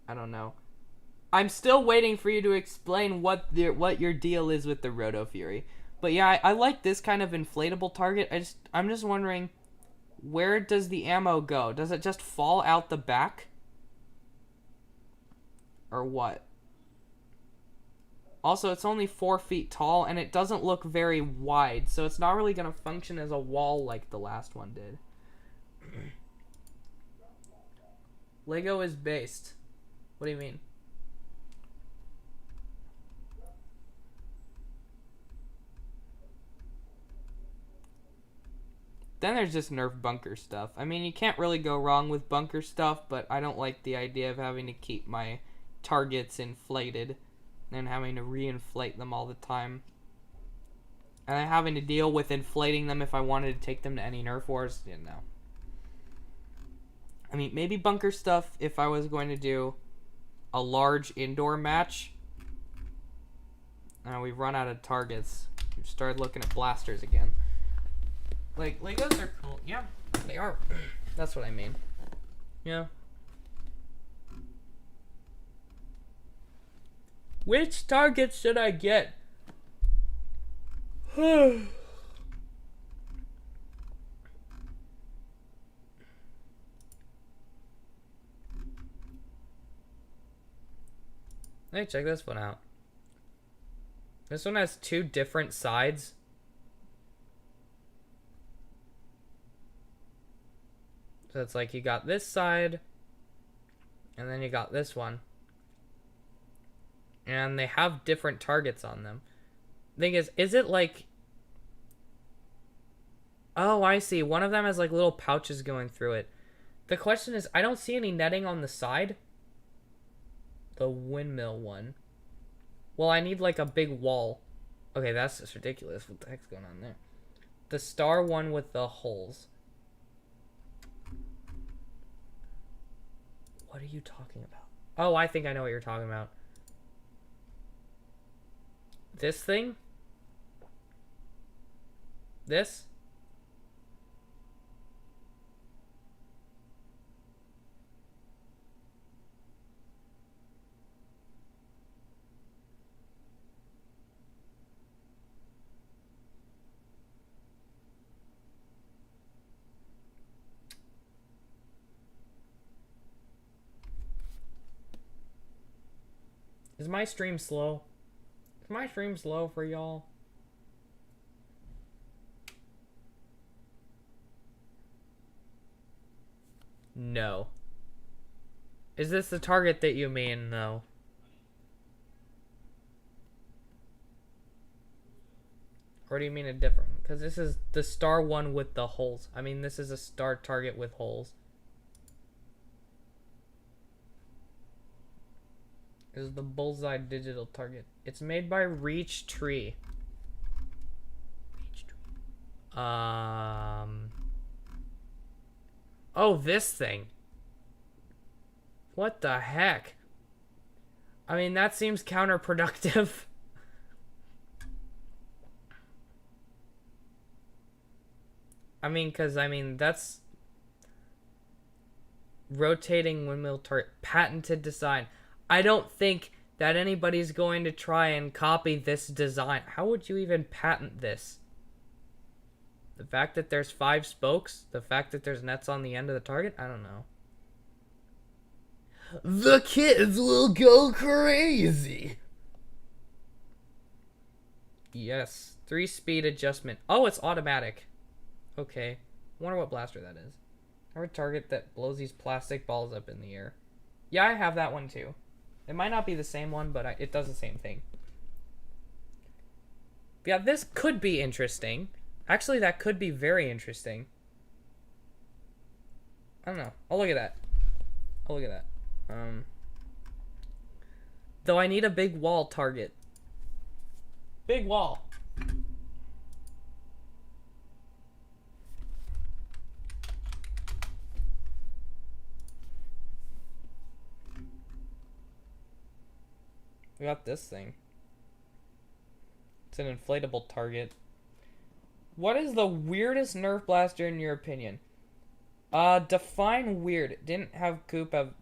I don't know. I'm still waiting for you to explain what your deal is with the Roto Fury. But yeah, I like this kind of inflatable target. I'm just wondering, where does the ammo go? Does it just fall out the back? Or what? Also, it's only 4 feet tall, and it doesn't look very wide, so it's not really going to function as a wall like the last one did. Lego is based. What do you mean? Then there's just Nerf bunker stuff. I mean, you can't really go wrong with bunker stuff, but I don't like the idea of having to keep my targets inflated and having to re-inflate them all the time. And then having to deal with inflating them if I wanted to take them to any Nerf wars, yeah, no. I mean, maybe bunker stuff if I was going to do a large indoor match. Now we've run out of targets. We've started looking at blasters again. Like, Legos are cool. Yeah, they are. That's what I mean. Yeah. Which target should I get? Hey, check this one out. This one has two different sides. So it's like you got this side, and then you got this one. And they have different targets on them. Thing is it like... Oh, I see. One of them has like little pouches going through it. The question is, I don't see any netting on the side. The windmill one. Well, I need like a big wall. Okay, that's just ridiculous. What the heck's going on there? The star one with the holes. What are you talking about? Oh, I think I know what you're talking about. This thing? This? Is my stream slow? Is my stream slow for y'all? No. Is this the target that you mean, though? Or do you mean a different one? Because this is the star one with the holes. I mean, this is a star target with holes. This is the bullseye digital target. It's made by Reach Tree. Oh, this thing. What the heck? I mean, that seems counterproductive. I mean, that's rotating windmill turret, patented design. I don't think that anybody's going to try and copy this design. How would you even patent this? The fact that there's 5 spokes, the fact that there's nets on the end of the target, I don't know. The kids will go crazy. Yes, 3-speed adjustment. Oh, it's automatic. Okay, wonder what blaster that is. I have a target that blows these plastic balls up in the air. Yeah, I have that one too. It might not be the same one, but it does the same thing. Yeah, this could be interesting. Actually, that could be very interesting. I don't know. I'll look at that. I'll look at that. Though I need a big wall target. Big wall. We got this thing. It's an inflatable target. What is the weirdest Nerf blaster in your opinion? Define weird. Didn't Coop have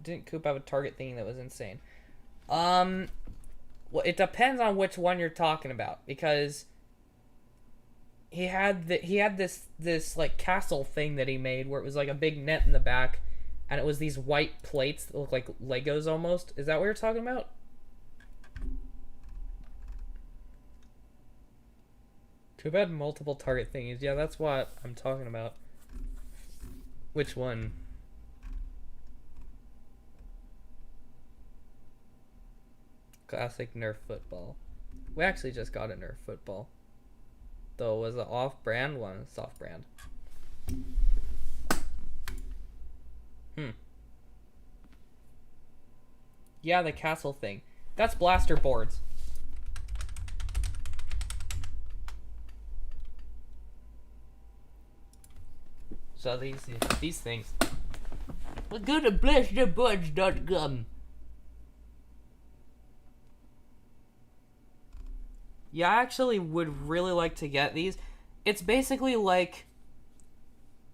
a target thing that was insane? Well, it depends on which one you're talking about, because he had this like castle thing that he made where it was like a big net in the back, and it was these white plates that look like Legos almost. Is that what you're talking about? Too bad multiple target thingies. Yeah, that's what I'm talking about. Which one? Classic Nerf football. We actually just got a Nerf football. Though it was an off-brand one. It's off-brand. Yeah, the castle thing. That's blaster boards. So these things. Well, go to blessthebuds.com. Yeah, I actually would really like to get these. It's basically like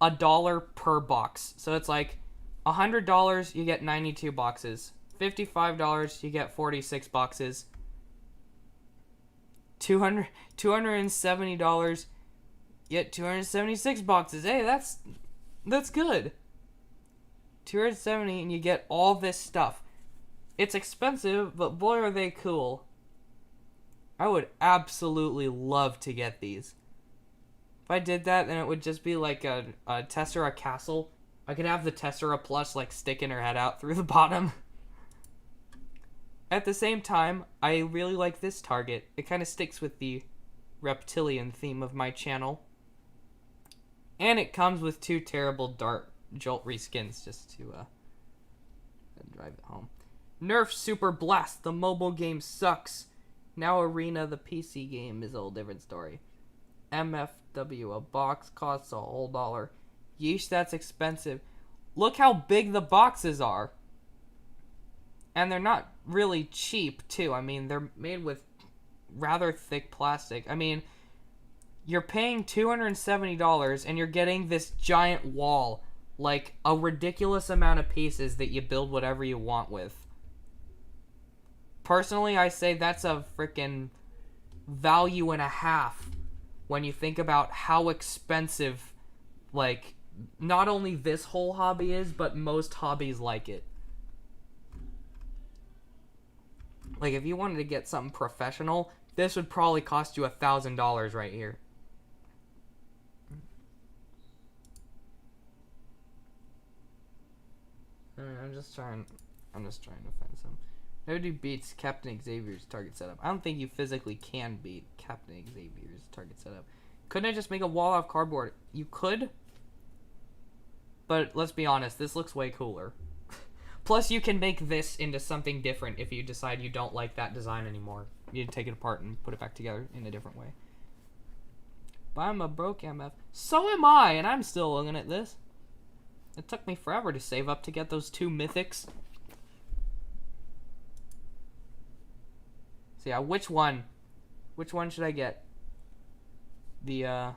$1 per box. So it's like $100, you get 92 boxes. $55, you get 46 boxes. $270, you get 276 boxes. Hey, that's good. 270 and you get all this stuff. It's expensive, but boy are they cool. I would absolutely love to get these. If I did that, then it would just be like a Tessera castle. I could have the Tessera plush like sticking her head out through the bottom. At the same time, I really like this target. It kind of sticks with the reptilian theme of my channel. And it comes with 2 terrible Dart Jolt reskins just to drive it home. Nerf Super Blast, the mobile game sucks. Now Arena, the PC game, is a whole different story. MFW, a box costs a whole $1. Yeesh, that's expensive. Look how big the boxes are. And they're not really cheap, too. I mean, they're made with rather thick plastic. I mean, you're paying $270 and you're getting this giant wall. Like, a ridiculous amount of pieces that you build whatever you want with. Personally, I say that's a freaking value and a half when you think about how expensive, like, not only this whole hobby is, but most hobbies like it. Like, if you wanted to get something professional, this would probably cost you $1,000 right here. I'm just trying to find some. Nobody beats Captain Xavier's target setup. I don't think you physically can beat Captain Xavier's target setup. Couldn't I just make a wall out of cardboard? You could. But let's be honest, this looks way cooler. Plus, you can make this into something different if you decide you don't like that design anymore. You take it apart and put it back together in a different way. But I'm a broke MF. So am I, and I'm still looking at this. It took me forever to save up to get those 2 mythics. So yeah, which one should I get? Let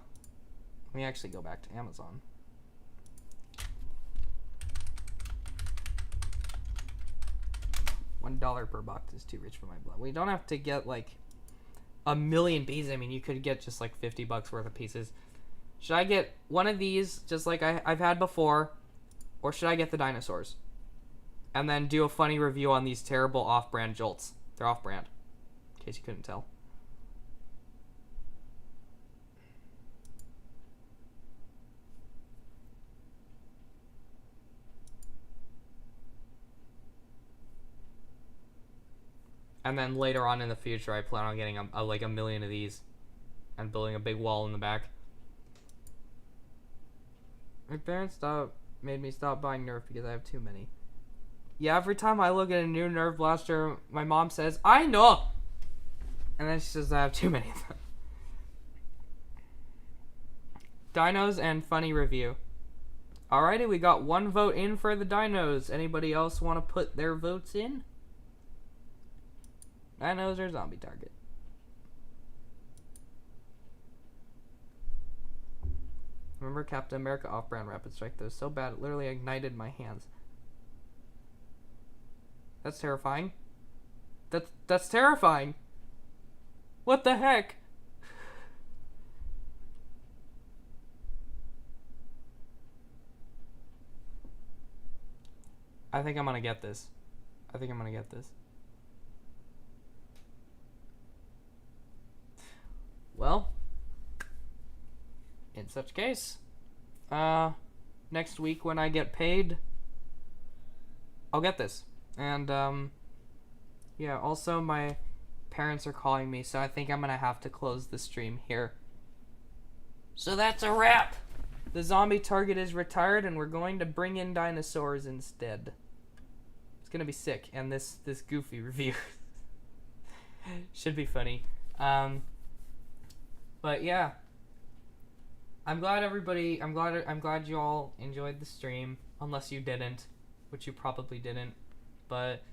me actually go back to Amazon. $1 per box is too rich for my blood. We don't have to get like a million pieces. I mean, you could get just like $50 worth of pieces. Should I get one of these, just like I've had before, or should I get the dinosaurs? And then do a funny review on these terrible off-brand Jolts. They're off-brand, in case you couldn't tell. And then later on in the future, I plan on getting like a million of these and building a big wall in the back. My parents made me stop buying Nerf because I have too many. Yeah, every time I look at a new Nerf blaster, my mom says, "I know!" And then she says I have too many of them. Dinos and funny review. Alrighty, we got 1 vote in for the dinos. Anybody else want to put their votes in? Dinos or zombie target? Remember Captain America off-brand Rapid Strike? That was so bad it literally ignited my hands. That's terrifying. That's terrifying. What the heck? I think I'm gonna get this. Well, in such case, next week when I get paid, I'll get this. And, yeah, also my parents are calling me, so I think I'm gonna have to close the stream here. So that's a wrap! The zombie target is retired, and we're going to bring in dinosaurs instead. It's gonna be sick, and this goofy review should be funny. But yeah, I'm glad everybody. I'm glad you all enjoyed the stream, unless you didn't, which you probably didn't. But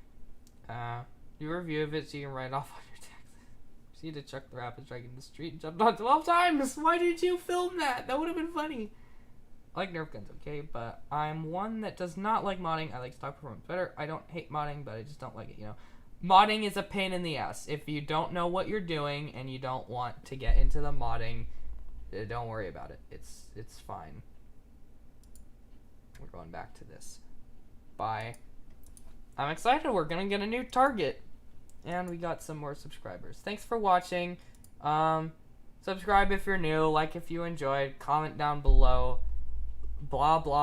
do a review of it so you can write off on your taxes. See to Chuck the Rapid Dragon in the street and jumped on 12 times. Why did you film that? That would have been funny. I like Nerf guns, okay, but I'm one that does not like modding. I like stock performance better. I don't hate modding, but I just don't like it, you know. Modding is a pain in the ass. If you don't know what you're doing and you don't want to get into the modding, don't worry about it. It's fine. We're going back to this. Bye. I'm excited. We're gonna get a new target, and we got some more subscribers. Thanks for watching. Subscribe if you're new. Like if you enjoyed. Comment down below. Blah blah.